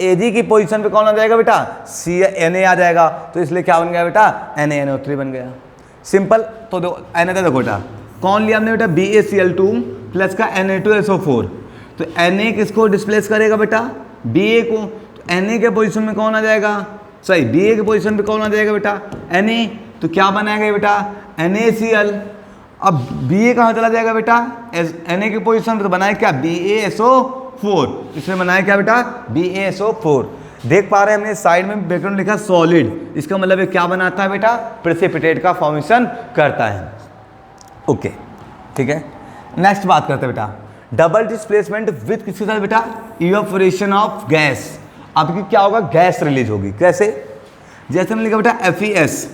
A: Ag की पोजीशन पे कौन आ जाएगा बेटा, Na आ जाएगा, तो इसलिए क्या बन गया बेटा, NaNO3 बन गया। सिंपल। तो Na देखो बेटा कौन लिया हमने बेटा, BaCl2 प्लस का Na2SO4, तो Na किसको डिस्प्लेस करेगा बेटा, Ba को, तो Na के पोजीशन में कौन आ जाएगा, सही Ba के पोजीशन पे कौन आ जाएगा बेटा, Na, तो क्या बनाएगा बेटा NaCl। अब Ba कहाँ चला जाएगा बेटा, Na की पोजीशन पे, तो बनाए क्या BaSO4, इसमें बनाया क्या बेटा BaSO4। देख पा रहे हैं हमने साइड में बैकग्राउंड लिखा सॉलिड, इसका मतलब है क्या बनाता है बेटा, प्रेसिपिटेट का फॉर्मेशन करता है। ओके ठीक है, नेक्स्ट बात करते हैं बेटा, डबल डिस्प्लेसमेंट विद किसके साथ बेटा, इवेपोरेशन ऑफ गैस। आपकी क्या होगा, गैस रिलीज होगी। कैसे, जैसे हमने लिखा बेटा FeS,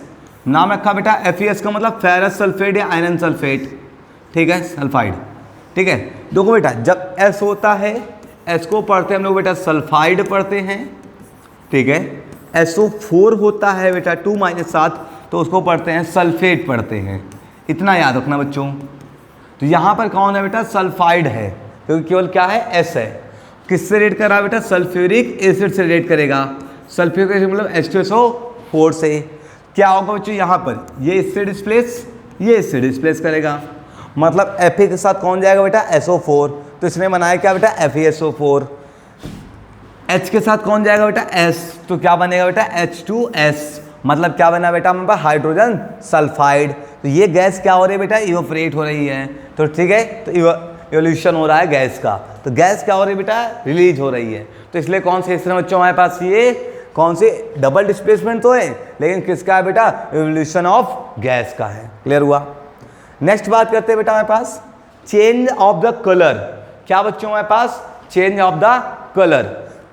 A: नाम रखा बेटा FeS का मतलब फेरस सल्फेट या आयरन सल्फेट, ठीक है, सल्फाइड। ठीक है, देखो बेटा जब S होता है, S को पढ़ते हैं हम लोग बेटा सल्फाइड पढ़ते हैं, ठीक है। SO4 होता है बेटा 2-7, तो उसको पढ़ते हैं सल्फेट पढ़ते हैं। इतना याद रखना बच्चों। तो यहाँ पर कौन है बेटा, सल्फाइड है, क्योंकि केवल क्या है S है। किससे रेट कर रहा है बेटा, सल्फ्यूरिक एसिड से रेट करेगा। सल्फ्यूरिक एसिड मतलब H2SO4 से। क्या होगा बच्चों यहाँ पर, ये इससे डिस्प्लेस, ये इससे डिस्प्लेस करेगा, मतलब Fe के साथ कौन जाएगा बेटा SO4, तो इसने बनाया क्या बेटा FeSO4। H के साथ कौन जाएगा बेटा S, तो क्या बनेगा बेटा H2S, मतलब क्या बना बेटा हमारे पास हाइड्रोजन सल्फाइड। तो ये गैस क्या हो रही है बेटा, इवेपोरेट हो रही है। तो ठीक है, तो इवोल्यूशन हो रहा है गैस का, तो गैस क्या हो रही है बेटा, रिलीज हो रही है। तो इसलिए कौन से हिस्से में बच्चों हमारे पास ये कौन से, डबल डिस्प्लेसमेंट तो है लेकिन किसका है बेटा, इवोल्यूशन ऑफ गैस का है। क्लियर हुआ। नेक्स्ट बात करते हैं बेटा हमारे पास चेंज ऑफ द कलर। क्या बच्चों हमारे पास, change of the colour.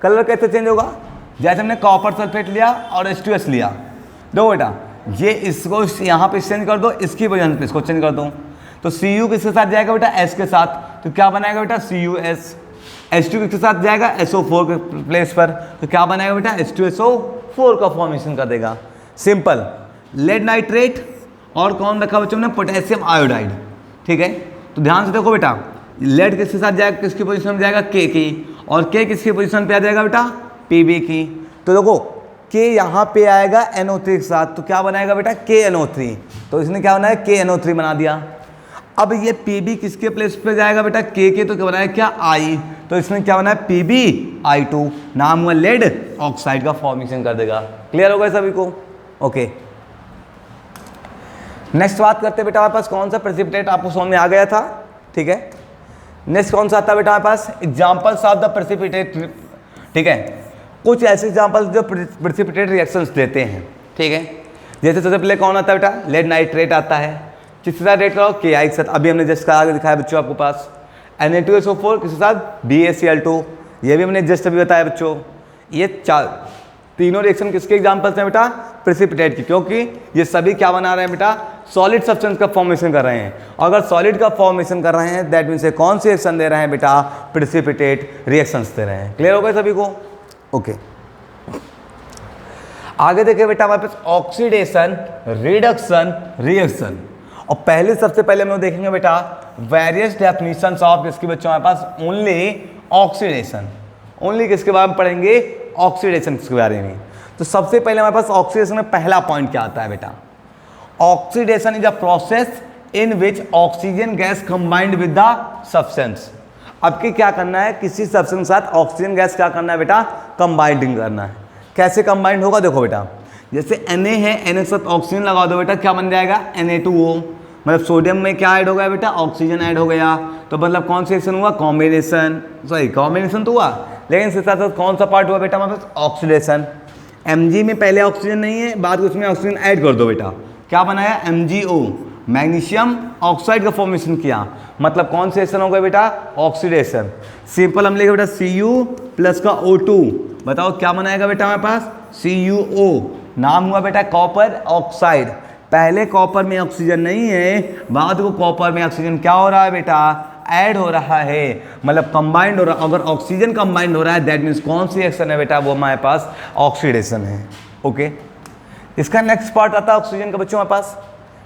A: Colour कैसे चेंज होगा, जैसे हमने कॉपर सल्फेट लिया और H2S लिया, दो बेटा ये इसको यहाँ पे चेंज कर दो, इसकी वजह से इसको चेंज कर दो, तो Cu किसके साथ जाएगा बेटा S के साथ, तो क्या बनाएगा बेटा CuS। H2 किसके साथ जाएगा SO4 के प्लेस पर, तो क्या बनाएगा बेटा H2SO4 का फॉर्मेशन कर देगा। सिंपल। लेड नाइट्रेट और कौन रखा बच्चों ने, पोटेशियम आयोडाइड। ठीक है, तो ध्यान से देखो बेटा, लेड किसके साथ जाएगा, किसकी पोजीशन में जाएगा K की, और K किसकी पोजीशन पे आ जाएगा बेटा Pb की। तो देखो K यहाँ पे आएगा NO3 के साथ, तो क्या बनाएगा बेटा KNO3, तो इसने क्या बनाया KNO3 बना दिया। अब ये Pb किसके प्लेस पे जाएगा बेटा K के, तो क्या बनाया क्या I, तो इसने क्या बनाया PbI2, नाम हुआ लेड ऑक्साइड का फॉर्मेशन कर देगा। क्लियर हो गया सभी को। ओके, नेक्स्ट बात करते हैं बेटा हमारे पास कौन सा प्रेसिपिटेट, आपको समझ में आ गया था। ठीक है, नेक्स्ट कौन सा आता है बेटा हमारे पास, एग्जांपल्स ऑफ द प्रेसिपिटेट। ठीक है, कुछ ऐसे एग्जांपल्स जो प्रेसिपिटेट रिएक्शंस देते हैं। ठीक है, जैसे सबसे पहले कौन आता है बेटा, लेड नाइट्रेट आता है, किसके साथ रेट करो KI के साथ, अभी हमने जस्ट आगे दिखाया बच्चों आपको पास। Na2SO4 किसके साथ BaCl2, ये भी हमने जस्ट अभी बताया बच्चों। ये तीनों रिएक्शन किसके एग्जांपल्स हैं बेटा, प्रेसिपिटेट की, क्योंकि ये सभी क्या बना रहे हैं बेटा, सॉलिड सब्सटेंस का फॉर्मेशन कर रहे हैं। अगर सॉलिड का फॉर्मेशन कर रहे हैं दैट मीन्स कौन सी रिएक्शन दे रहे हैं बेटा, प्रेसिपिटेट रिएक्शंस दे रहे हैं। क्लियर हो गए सभी को। ओके, आगे देखिए बेटा हमारे पास ऑक्सीडेशन, रिडक्शन, रिएक्शन। और पहले सबसे पहले हम लोग देखेंगे बेटा वेरियस डेफिनेशंस ऑफ, जिसकी बच्चों हमारे पास ओनली ऑक्सीडेशन, ओनली किसके बारे में पढ़ेंगे, ऑक्सीडेशन के बारे में। तो सबसे पहले हमारे पास ऑक्सीडेशन में पहला पॉइंट क्या आता है बेटा, oxidation is a process in which oxygen gas combined with the substance. अब की क्या करना है, किसी सब्सटेंस के साथ ऑक्सीजन गैस क्या करना है बेटा, कंबाइंडिंग करना है। कैसे कंबाइंड होगा, देखो बेटा जैसे Na है, Na के साथ ऑक्सीजन लगा दो बेटा, क्या बन जाएगा Na2O, मतलब सोडियम में क्या ऐड हो गया बेटा, ऑक्सीजन ऐड हो गया। तो मतलब कौन सा रिएक्शन हुआ, कॉम्बिनेशन, सॉरी कॉम्बिनेशन तो हुआ, लेकिन इसके साथ साथ कौन सा पार्ट हुआ बेटा हमारे पास, ऑक्सीडेशन। Mg में पहले ऑक्सीजन नहीं है, बाद में उसमें ऑक्सीजन ऐड कर दो बेटा, क्या बनाया, MgO, मैग्नीशियम ऑक्साइड का फॉर्मेशन किया, मतलब कौन सा रिएक्शन हो गया बेटा, ऑक्सीडेशन। सिंपल हम लिखे बेटा Cu प्लस का O2, बताओ क्या बनाएगा बेटा हमारे पास, CuO, नाम हुआ बेटा कॉपर ऑक्साइड। पहले कॉपर में ऑक्सीजन नहीं है, बाद को कॉपर में ऑक्सीजन क्या हो रहा है बेटा, ऐड हो रहा है, मतलब कंबाइंड हो रहा है। अगर ऑक्सीजन कंबाइंड हो रहा है दैट मीन्स कौन सी रिएक्शन है बेटा, वो हमारे पास ऑक्सीडेशन है। ओके, इसका नेक्स्ट पार्ट आता है ऑक्सीजन का बच्चों हमारे पास,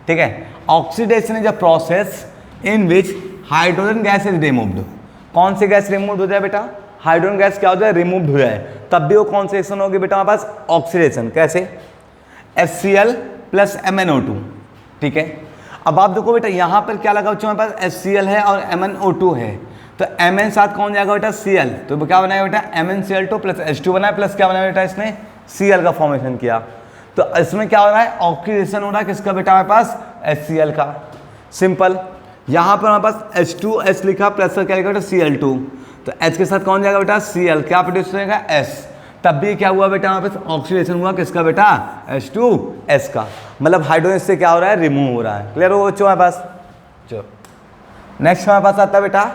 A: ठीक है। Oxidation is a process in which hydrogen gas is removed. कौन सी गैस रिमूव हो जाए बेटा, हाइड्रोजन गैस क्या हो जाए, रिमूव हो जाए, तब भी वो कौन सी रिएक्शन होगी बेटा हमारे पास, ऑक्सीडेशन। कैसे, HCl प्लस MnO2, ठीक है। अब आप देखो बेटा यहाँ पर क्या लगा बच्चों हमारे पास, HCl है और MnO2 है, तो Mn साथ कौन जाएगा बेटा, Cl, तो क्या बनाएगा बेटा, MnCl2 प्लस H2 बनाया, प्लस क्या बनाया बेटा, इसने Cl का फॉर्मेशन किया। तो इसमें क्या हो रहा है, ऑक्सीडेशन हो रहा है किसका बेटा हमारे पास, HCl का। सिंपल, यहाँ पर हमारे पास H2H लिखा प्लस क्या लिखा बेटा, Cl2, तो H के साथ कौन जाएगा बेटा, Cl, क्या प्रोड्यूस होगा, S, तब भी क्या हुआ बेटा हमारे पास, ऑक्सीडेशन हुआ किसका बेटा, H2S का, मतलब हाइड्रोजन से क्या हो रहा है, रिमूव हो रहा है। क्लियर हो बच्चों हमारे पास। चलो नेक्स्ट हमारे पास आता है बेटा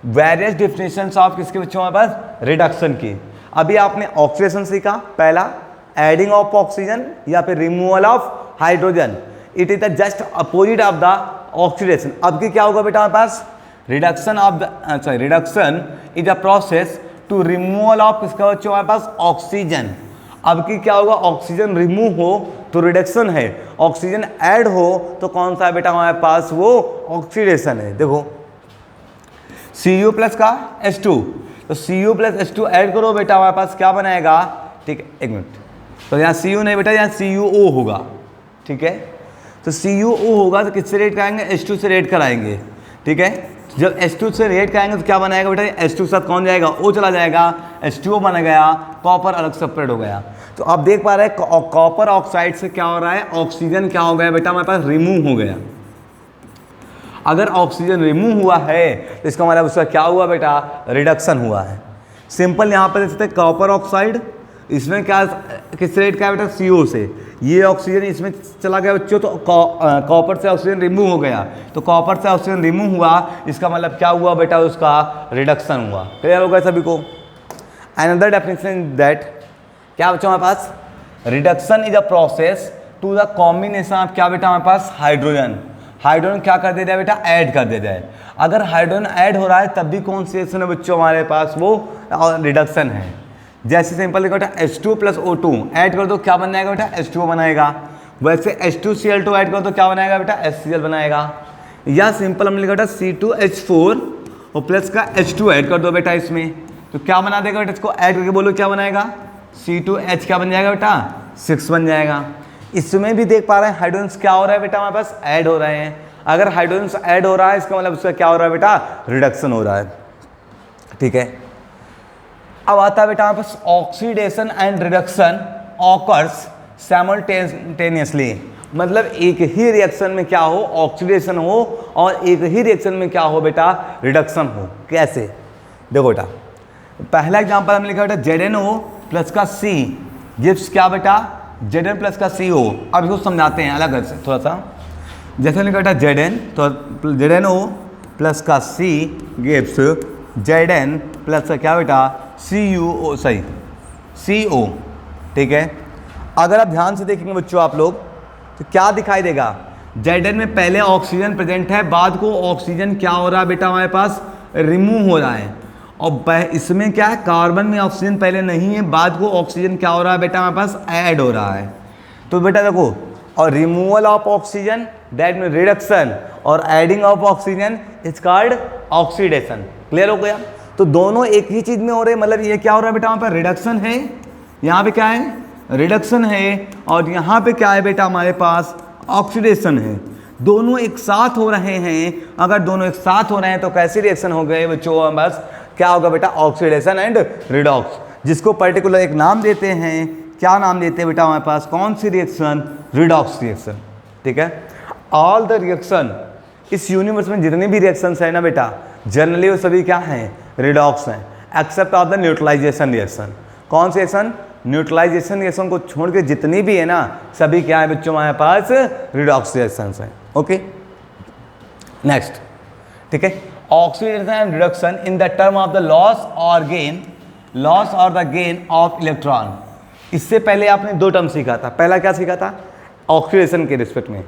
A: वेरियस डिफिनेशंस ऑफ किसके बच्चों हमारे पास, रिडक्शन की। अभी आपने ऑक्सीडेशन सीखा, पहला एडिंग ऑफ ऑक्सीजन या फिर removal of hydrogen, it is the just opposite of the oxidation. अब की क्या होगा बेटा हमारे पास, reduction of the reduction is a process to removal of किसका बच्चों हमारे पास, ऑक्सीजन। अब की क्या होगा, ऑक्सीजन रिमूव हो तो रिडक्शन है, ऑक्सीजन ऐड हो तो कौन सा है बेटा हमारे पास, वो ऑक्सीडेशन है। देखो Cu प्लस का H2, तो Cu प्लस H2 ऐड करो बेटा हमारे पास क्या बनाएगा, ठीक है, एक मिनट, तो यहाँ Cu नहीं बेटा, यहाँ CuO होगा, ठीक है। तो CuO होगा तो किससे रेट कराएंगे, H2 से रेट कराएंगे, ठीक है। जब H2 से रेट कराएंगे तो क्या बनाएगा बेटा, H2 के साथ कौन जाएगा, O चला जाएगा, H2O बन गया, कॉपर अलग सेपरेट हो गया। तो आप देख पा रहे हैं कॉपर ऑक्साइड से क्या हो रहा है, ऑक्सीजन क्या हो गया बेटा हमारे पास, रिमूव हो गया। अगर ऑक्सीजन रिमूव हुआ है तो इसका मतलब उसका क्या हुआ बेटा, रिडक्शन हुआ है। सिंपल यहाँ पर देख सकते हैं कॉपर ऑक्साइड, इसमें क्या किस रेट का है बेटा, CO से, ये ऑक्सीजन इसमें चला गया बच्चों, तो कॉपर से ऑक्सीजन रिमूव हो गया, तो कॉपर से ऑक्सीजन रिमूव हुआ, इसका मतलब क्या हुआ बेटा, उसका रिडक्शन हुआ। क्लियर हो गया सभी को। अनदर डेफिनेशन दैट, क्या बच्चों हमारे पास, reduction is a process to the combination of क्या बेटा हमारे पास, हाइड्रोजन। हाइड्रोजन क्या कर देता है बेटा, ऐड कर देता है। अगर हाइड्रोजन ऐड हो रहा है तब भी कौन सी रिएक्शन है बच्चों हमारे पास, वो रिडक्शन है। जैसे सिंपल लिखा बेटा H2 प्लस O2 ऐड कर दो, क्या बन जाएगा बेटा, H2O बनाएगा। वैसे H2Cl2 ऐड कर दो, क्या बनाएगा बेटा, HCl बनाएगा। या सिंपल हमने लिखा बेटा C2H4 और प्लस का H2 ऐड कर दो बेटा इसमें, तो क्या बना देगा बेटा, इसको ऐड करके बोलो क्या बनाएगा, C2H क्या बन जाएगा बेटा, 6 बन जाएगा। इसमें भी देख पा रहे हैं हाइड्रोजन क्या हो रहा है बेटा हमारे पास, ऐड हो रहे हैं। अगर हाइड्रोजन ऐड हो रहा है इसका मतलब उसका क्या हो रहा है बेटा, रिडक्शन हो रहा है, ठीक है। अब आता है बेटा हमारे पास oxidation and reduction occurs simultaneously, मतलब एक ही रिएक्शन में क्या हो, ऑक्सीडेशन हो, और एक ही रिएक्शन में क्या हो बेटा, रिडक्शन हो। कैसे, देखो बेटा पहला एग्जांपल हमने लिखा बेटा ZnO प्लस का C गिव्स क्या बेटा, Zn प्लस का CO। अब इसको समझाते हैं अलग से थोड़ा सा। जैसे लिखा बेटा Zn, तो ZnO प्लस का C गिव्स Zn प्लस का क्या बेटा, CuO, सही CO, ठीक है। अगर आप ध्यान से देखेंगे बच्चों आप लोग तो क्या दिखाई देगा, Zn में पहले ऑक्सीजन प्रेजेंट है, बाद को ऑक्सीजन क्या हो रहा है बेटा हमारे पास, रिमूव हो रहा है। और इसमें क्या है, कार्बन में ऑक्सीजन पहले नहीं है, बाद को ऑक्सीजन क्या हो रहा है बेटा हमारे पास, ऐड हो रहा है। तो बेटा देखो, और removal of oxygen that mean reduction, और adding of oxygen is called oxidation. Clear हो गया। तो दोनों एक ही चीज में हो रहे हैं, मतलब ये क्या हो रहा है बेटा, वहाँ पर रिडक्शन है, यहाँ पे क्या है, रिडक्शन है, और यहाँ पे क्या है बेटा हमारे पास, ऑक्सीडेशन है। दोनों एक साथ हो रहे हैं। अगर दोनों एक साथ हो रहे हैं तो कैसे रिएक्शन हो गए बच्चों, बस क्या होगा बेटा, ऑक्सीडेशन एंड रिडॉक्स, जिसको पर्टिकुलर एक नाम देते हैं क्या नाम देते हैं बेटा हमारे पास, कौन सी रिएक्शन, रिडॉक्स रिएक्शन। ठीक है, ऑल द रिएक्शन, इस यूनिवर्स में जितने भी रिएक्शंस है ना बेटा, जनरली वो सभी क्या हैं, रिडॉक्स हैं, except of the neutralisation reaction. कौन सी रिएक्शन, न्यूट्रलाइजेशन रिएक्शन को छोड़ के जितनी भी है ना, सभी क्या है बच्चों हमारे पास, रिडॉक्स रिएक्शंस हैं। Okay, next. ठीक है, oxidation and reduction in the term of the loss और गेन ऑफ इलेक्ट्रॉन। इससे पहले आपने दो टर्म सीखा था। पहला क्या सीखा था, ऑक्सीडेशन के रिस्पेक्ट में,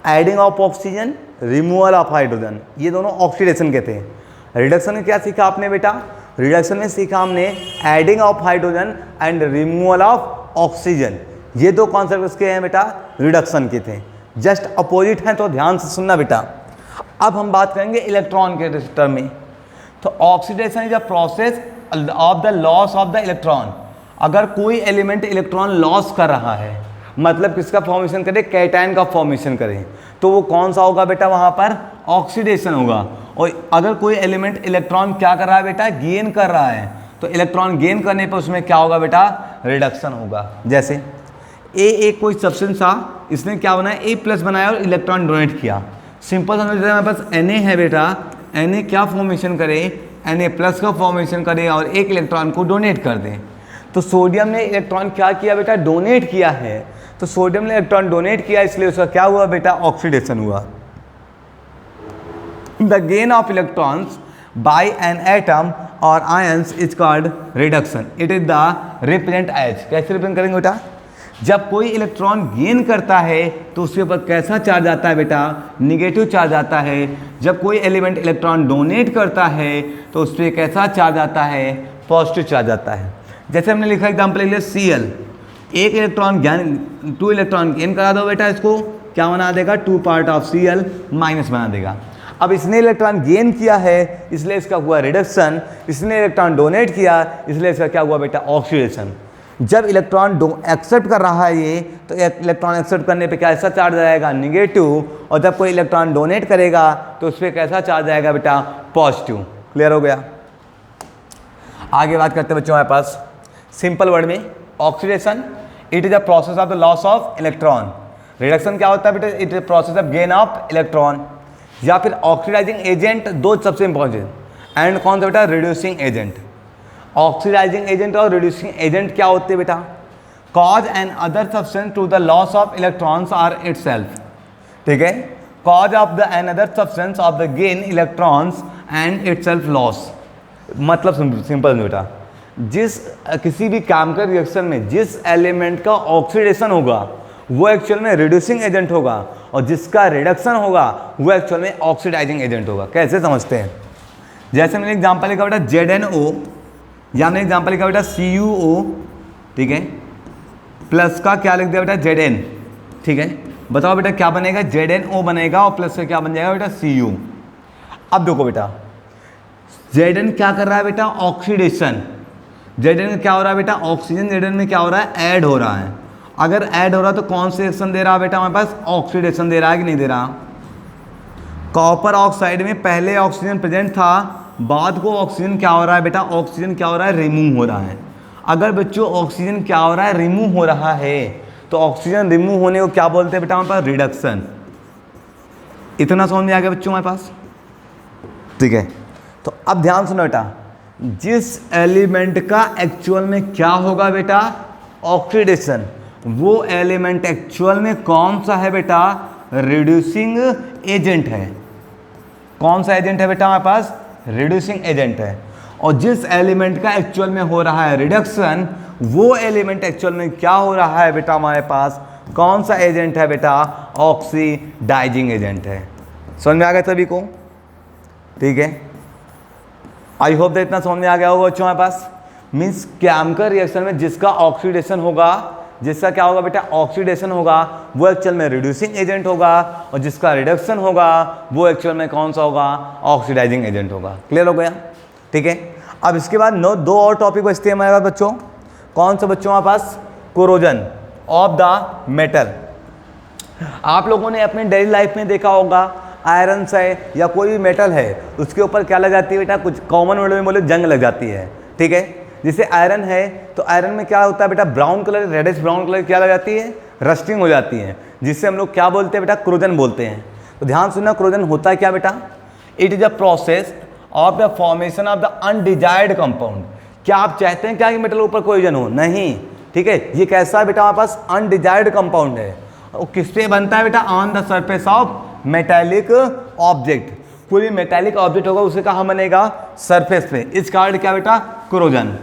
A: adding of oxygen, removal of hydrogen, ये दोनों ऑक्सीडेशन के थे। रिडक्शन में क्या सीखा आपने बेटा, रिडक्शन में सीखा हमने adding of hydrogen and removal of oxygen. ये दो कॉन्सेप्ट उसके हैं बेटा, रिडक्शन के थे, जस्ट अपोजिट हैं, तो ध्यान से सुनना बेटा। अब हम बात करेंगे इलेक्ट्रॉन के टर्म में। तो oxidation is a process of the loss of the electron. अगर कोई एलिमेंट इलेक्ट्रॉन लॉस कर रहा है, मतलब किसका फॉर्मेशन करे, कैटायन का फॉर्मेशन करे, तो वो कौन सा होगा बेटा, वहाँ पर ऑक्सीडेशन होगा। और अगर कोई एलिमेंट इलेक्ट्रॉन क्या कर रहा है बेटा, गेन कर रहा है, तो इलेक्ट्रॉन गेन करने पर उसमें क्या होगा बेटा, रिडक्शन होगा। जैसे एक कोई सब्सटेंस था, इसने क्या बनाया, A+ बनाया और इलेक्ट्रॉन डोनेट किया। सिंपल समझ रहे हैं, हमारे पास Na है बेटा, Na क्या फॉर्मेशन करे, Na+ का फॉर्मेशन करे और एक इलेक्ट्रॉन को डोनेट कर दे। तो सोडियम ने इलेक्ट्रॉन क्या किया बेटा, डोनेट किया है। तो सोडियम ने इलेक्ट्रॉन डोनेट किया, इसलिए उसका क्या हुआ बेटा, ऑक्सीडेशन हुआ। The gain of electrons by an atom और ions is called reduction. It is the represent as. कैसे रिप्रेजेंट करेंगे बेटा, जब कोई इलेक्ट्रॉन गेन करता है तो उसके ऊपर कैसा चार्ज आता है बेटा, निगेटिव चार्ज आता है। जब कोई एलिमेंट इलेक्ट्रॉन डोनेट करता है तो उस पर कैसा चार्ज आता है, पॉजिटिव चार्ज आता है। जैसे हमने लिखा एग्जाम्पल लिया Cl, एक इलेक्ट्रॉन ज्ञान 2 इलेक्ट्रॉन गेन करा दो बेटा, इसको क्या बना देगा, 2 पार्ट ऑफ Cl माइनस बना देगा। अब इसने इलेक्ट्रॉन गेन किया है, इसलिए इसका हुआ रिडक्शन। इसने इलेक्ट्रॉन डोनेट किया, इसलिए इसका क्या हुआ बेटा, ऑक्सीडेशन। जब इलेक्ट्रॉन एक्सेप्ट कर रहा है ये, तो इलेक्ट्रॉन एक्सेप्ट करने पे कैसा चार्ज आएगा, निगेटिव। और जब कोई इलेक्ट्रॉन डोनेट करेगा तो उस पर कैसा चार्ज आएगा बेटा, पॉजिटिव। क्लियर हो गया। आगे बात करते हैं बच्चों हमारे पास सिंपल वर्ड में, oxidation it is a process of the loss of electron. Reduction क्या होता है बेटा, it is process of gain of electron. या फिर ऑक्सीडाइजिंग एजेंट, दो सबसे इंपॉर्टेंट। एंड कौन सा बेटा, रिड्यूसिंग एजेंट। ऑक्सीडाइजिंग एजेंट और रिड्यूसिंग एजेंट क्या होते हैं बेटा, cause and other substance to the loss of electrons are itself. ठीक है, cause of the and other substance of the gain electrons and itself loss. मतलब सिंपल बेटा, जिस किसी भी केमिकल रिएक्शन में जिस एलिमेंट का ऑक्सीडेशन होगा वो एक्चुअल में रिड्यूसिंग एजेंट होगा, और जिसका रिडक्शन होगा वो एक्चुअल में ऑक्सीडाइजिंग एजेंट होगा। कैसे समझते हैं, जैसे मैंने एग्जांपल लिखा बेटा ZnO, या मैंने एग्जांपल लिखा बेटा CuO, ठीक है, प्लस का क्या लिख दिया बेटा Zn। ठीक है, बताओ बेटा क्या बनेगा, ZnO बनेगा और प्लस से क्या बन जाएगा बेटा Cu। अब देखो बेटा, Zn क्या कर रहा है बेटा, ऑक्सीडेशन। Zn में क्या हो रहा है बेटा, ऑक्सीजन Zn में क्या हो रहा है, ऐड हो रहा है। अगर ऐड हो रहा है तो कौन से रिएक्शन दे रहा है बेटा हमारे पास, ऑक्सीडेशन दे रहा है कि नहीं दे रहा। कॉपर ऑक्साइड में पहले ऑक्सीजन प्रेजेंट था, बाद को ऑक्सीजन क्या हो रहा है बेटा, ऑक्सीजन क्या हो रहा है, रिमूव हो रहा है। अगर बच्चों ऑक्सीजन क्या हो रहा है, रिमूव हो रहा है, तो ऑक्सीजन रिमूव होने को क्या बोलते हैं बेटा हमारे पास, रिडक्शन। इतना समझ में आ गया बच्चों हमारे पास। ठीक है, तो अब ध्यान सुनो बेटा, जिस एलिमेंट का एक्चुअल में क्या होगा बेटा, ऑक्सीडेशन, वो एलिमेंट एक्चुअल में कौन सा है बेटा, रिड्यूसिंग एजेंट है। कौन सा एजेंट है बेटा हमारे पास, रिड्यूसिंग एजेंट है। और जिस एलिमेंट का एक्चुअल में हो रहा है रिडक्शन, वो एलिमेंट एक्चुअल में क्या हो रहा है बेटा हमारे पास, कौन सा एजेंट है बेटा, ऑक्सीडाइजिंग एजेंट है। समझ में आ गया सभी को। ठीक है, आई होप दैट इतना समझ में आ गया होगा बच्चों हमारे पास। मीन्स केमिकल रिएक्शन में जिसका ऑक्सीडेशन होगा, जिसका क्या होगा बेटा, ऑक्सीडेशन होगा, वो एक्चुअल में रिड्यूसिंग एजेंट होगा, और जिसका रिडक्शन होगा वो एक्चुअल में कौन सा होगा, ऑक्सीडाइजिंग एजेंट होगा। क्लियर हो गया। ठीक है, अब इसके बाद दो और टॉपिक बचते हैं हमारे पास बच्चों। कौन सा बच्चों हमारे पास, कोरोजन ऑफ द मेटल। आप लोगों ने अपने डेली लाइफ में देखा होगा, आयरन है या कोई भी मेटल है, उसके ऊपर क्या लग जाती है बेटा, कुछ कॉमन वर्ड में बोले जंग लग जाती है। ठीक है, जैसे आयरन है तो आयरन में क्या होता है बेटा, brown colour, reddish brown colour क्या लग जाती है, रस्टिंग हो जाती है, जिससे हम लोग क्या बोलते हैं बेटा, क्रोजन बोलते हैं। तो ध्यान सुनना, क्रोजन होता है क्या बेटा, it is a process of the formation of the undesired compound. क्या आप चाहते हैं क्या कि मेटल ऊपर कोलिजन हो? नहीं, ठीक है। ये कैसा है बेटा, हमारे पास अनडिजायर्ड कंपाउंड है। और किस पे बनता है बेटा, on the surface of metallic object. कोई मेटेलिक ऑब्जेक्ट होगा उसे कहाँ बनेगा, सरफेस पे। इस कारण क्या बेटा, कोरोजन।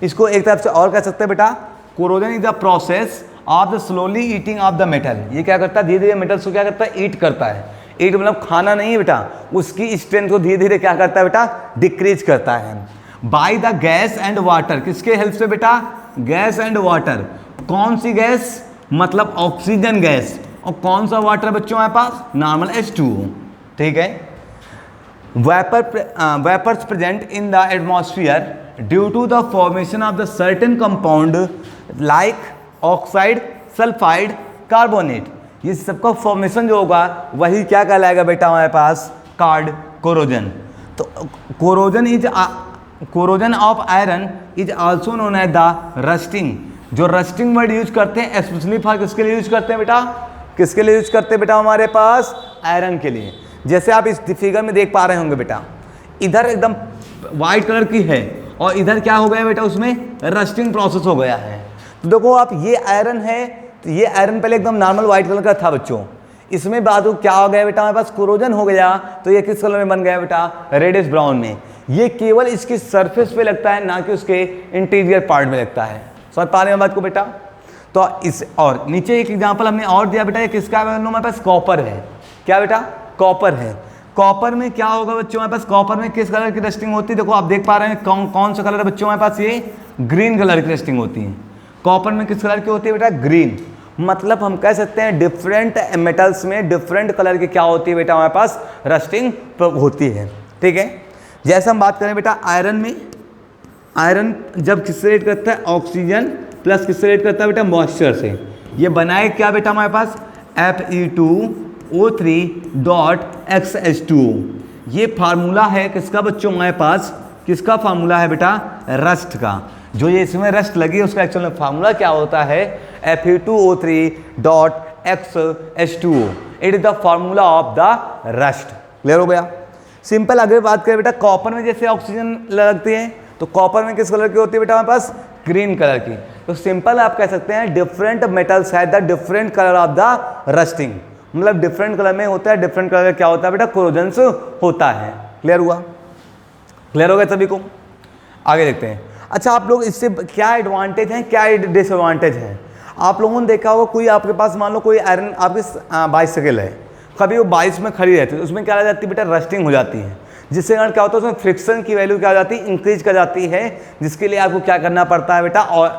A: इसको एक तरफ से और कह सकते हैं बेटा, corrosion is the process of the slowly eating of the metal. ये क्या करता है, धीरे धीरे मेटल्स को क्या करता है, ईट करता है। ईट मतलब खाना नहीं है बेटा, उसकी स्ट्रेंथ को धीरे धीरे क्या करता है बेटा, डिक्रीज करता है। By the gas and water, किसके हेल्प से बेटा, गैस एंड वाटर। कौन सी गैस, मतलब ऑक्सीजन गैस। और कौन सा वाटर बच्चों हमारे पास, नॉर्मल H2O, ठीक है। Vapours present in the atmosphere due to the formation of the certain compound like oxide, sulphide, carbonate. ये सबका फॉर्मेशन जो होगा वही क्या कहलाएगा बेटा हमारे पास, कार्ड कोरोजन। तो corrosion of iron is also known as the rusting. जो रस्टिंग वर्ड यूज करते हैं स्पेशली फॉर किसके लिए यूज करते हैं बेटा, किसके लिए यूज करते हैं बेटा, हमारे पास आयरन के लिए। जैसे आप इस फिगर में देख पा रहे होंगे बेटा, इधर एकदम वाइट कलर की है और इधर क्या हो गया बेटा, उसमें रस्टिंग प्रोसेस हो गया है। तो देखो आप, ये आयरन है, तो ये आयरन पहले एकदम नॉर्मल वाइट कलर का था बच्चों, इसमें बाद क्या हो गया बेटा, हमारे पास कोरोजन हो गया, तो ये किस कलर में बन गया बेटा, रेडिश ब्राउन में। ये केवल इसकी सरफेस पे लगता है, ना कि उसके इंटीरियर पार्ट में लगता है। समझ पा रहे हैं बात को बेटा। तो इस और नीचे एक एग्जांपल हमने और दिया बेटा, ये किसका है, हमारे पास कॉपर है। क्या बेटा, कॉपर है। कॉपर में क्या होगा बच्चों हमारे पास, कॉपर में किस कलर की रस्टिंग होती है, देखो आप देख पा रहे हैं कौन सा कलर है बच्चों हमारे पास, ये ग्रीन कलर की रस्टिंग होती है। कॉपर में किस कलर की होती है बेटा, ग्रीन। मतलब हम कह सकते हैं डिफरेंट मेटल्स में डिफरेंट कलर की क्या होती है बेटा, हमारे पास रस्टिंग होती है, ठीक है। जैसे हम बात करें बेटा आयरन में, आयरन जब किससे रिलेट करता है, ऑक्सीजन प्लस किससे रिलेट करता है बेटा, मॉइस्चर से। ये बनाए क्या बेटा हमारे पास, Fe2O3.XH2O। ये फार्मूला है किसका बच्चों हमारे पास, किसका फार्मूला है बेटा, रस्ट का। जो ये इसमें रस्ट लगी है उसका एक्चुअल में फार्मूला क्या होता है, Fe2O3.XH2O। It is the formula of the rust. Clear हो गया, सिंपल। अगर बात करें बेटा कॉपर में, जैसे ऑक्सीजन लगती है तो कॉपर में किस कलर की होती है बेटा हमारे पास, ग्रीन कलर की। तो सिंपल आप कह सकते हैं different metals have the different colour of the rusting. मतलब डिफरेंट कलर में होता है, डिफरेंट कलर क्या होता है बेटा, कोरोजन्स होता है। क्लियर हुआ, क्लियर हो गया सभी को। आगे देखते हैं। अच्छा, आप लोग इससे क्या एडवांटेज हैं, क्या डिसएडवांटेज है। आप लोगों ने देखा होगा, कोई आपके पास मान लो कोई आयरन आपकी बाइसिकल है, कभी वो बाइस में खड़ी रहती है, उसमें क्या आ जाती है बेटा, रस्टिंग हो जाती है। जिससे कारण क्या होता है, उसमें फ्रिक्शन की वैल्यू क्या हो जाती है, इंक्रीज कर जाती है। जिसके लिए आपको क्या करना पड़ता है बेटा, और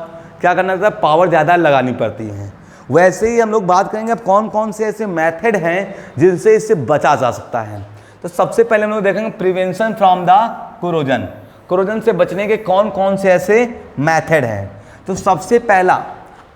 A: क्या करना पड़ता है, पावर ज़्यादा लगानी पड़ती है। वैसे ही हम लोग बात करेंगे अब कौन कौन से ऐसे मेथड हैं जिनसे इससे बचा जा सकता है। तो सबसे पहले हम लोग देखेंगे prevention from the corrosion. Corrosion से बचने के कौन कौन से ऐसे मेथड हैं। तो सबसे पहला,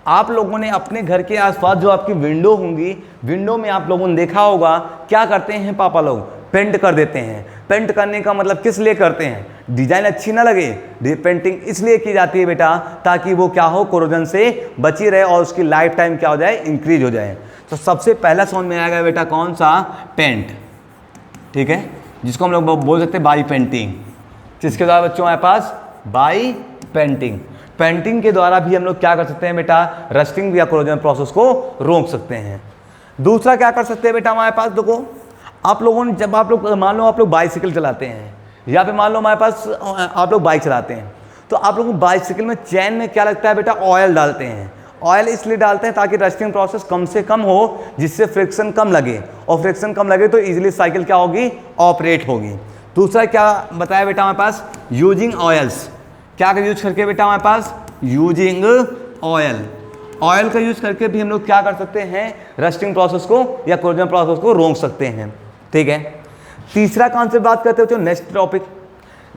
A: आप लोगों ने अपने घर के आसपास जो आपकी विंडो होंगी, विंडो में आप लोगों ने देखा होगा क्या करते हैं पापा लोग, पेंट कर देते हैं। पेंट करने का मतलब किस लिए करते हैं, डिजाइन अच्छी ना लगे, पेंटिंग इसलिए की जाती है बेटा ताकि वो क्या हो, कोरोजन से बची रहे और उसकी लाइफ टाइम क्या हो जाए, इंक्रीज हो जाए। तो सबसे पहला समझ में आएगा बेटा कौन सा, पेंट, ठीक है, जिसको हम लोग बोल सकते हैं बाई पेंटिंग। जिसके द्वारा बच्चों हमारे पास बाई पेंटिंग, पेंटिंग के द्वारा भी हम लोग क्या कर सकते हैं बेटा, रस्टिंग या कोरोजन प्रोसेस को रोक सकते हैं। दूसरा क्या कर सकते हैं बेटा हमारे पास, देखो आप लोगों ने जब आप लोग मान लो आप लोग बाइसिकल चलाते हैं या फिर मान लो हमारे पास आप लोग बाइक चलाते हैं, तो आप लोगों को बाइसिकल में चैन में क्या लगता है बेटा, ऑयल डालते हैं। ऑयल इसलिए डालते हैं ताकि रस्टिंग प्रोसेस कम से कम हो, जिससे फ्रिक्शन कम लगे, और फ्रिक्शन कम लगे तो इजीली साइकिल क्या होगी, ऑपरेट होगी। दूसरा क्या बताया बेटा हमारे पास, यूजिंग ऑयल्स। क्या यूज करके बेटा हमारे पास, यूजिंग ऑयल। ऑयल का यूज करके भी हम लोग क्या कर सकते हैं, रस्टिंग प्रोसेस को या कोरोजन प्रोसेस को रोक सकते हैं, ठीक है। तीसरा कॉन्सेप्ट बात करते हो जो नेक्स्ट टॉपिक।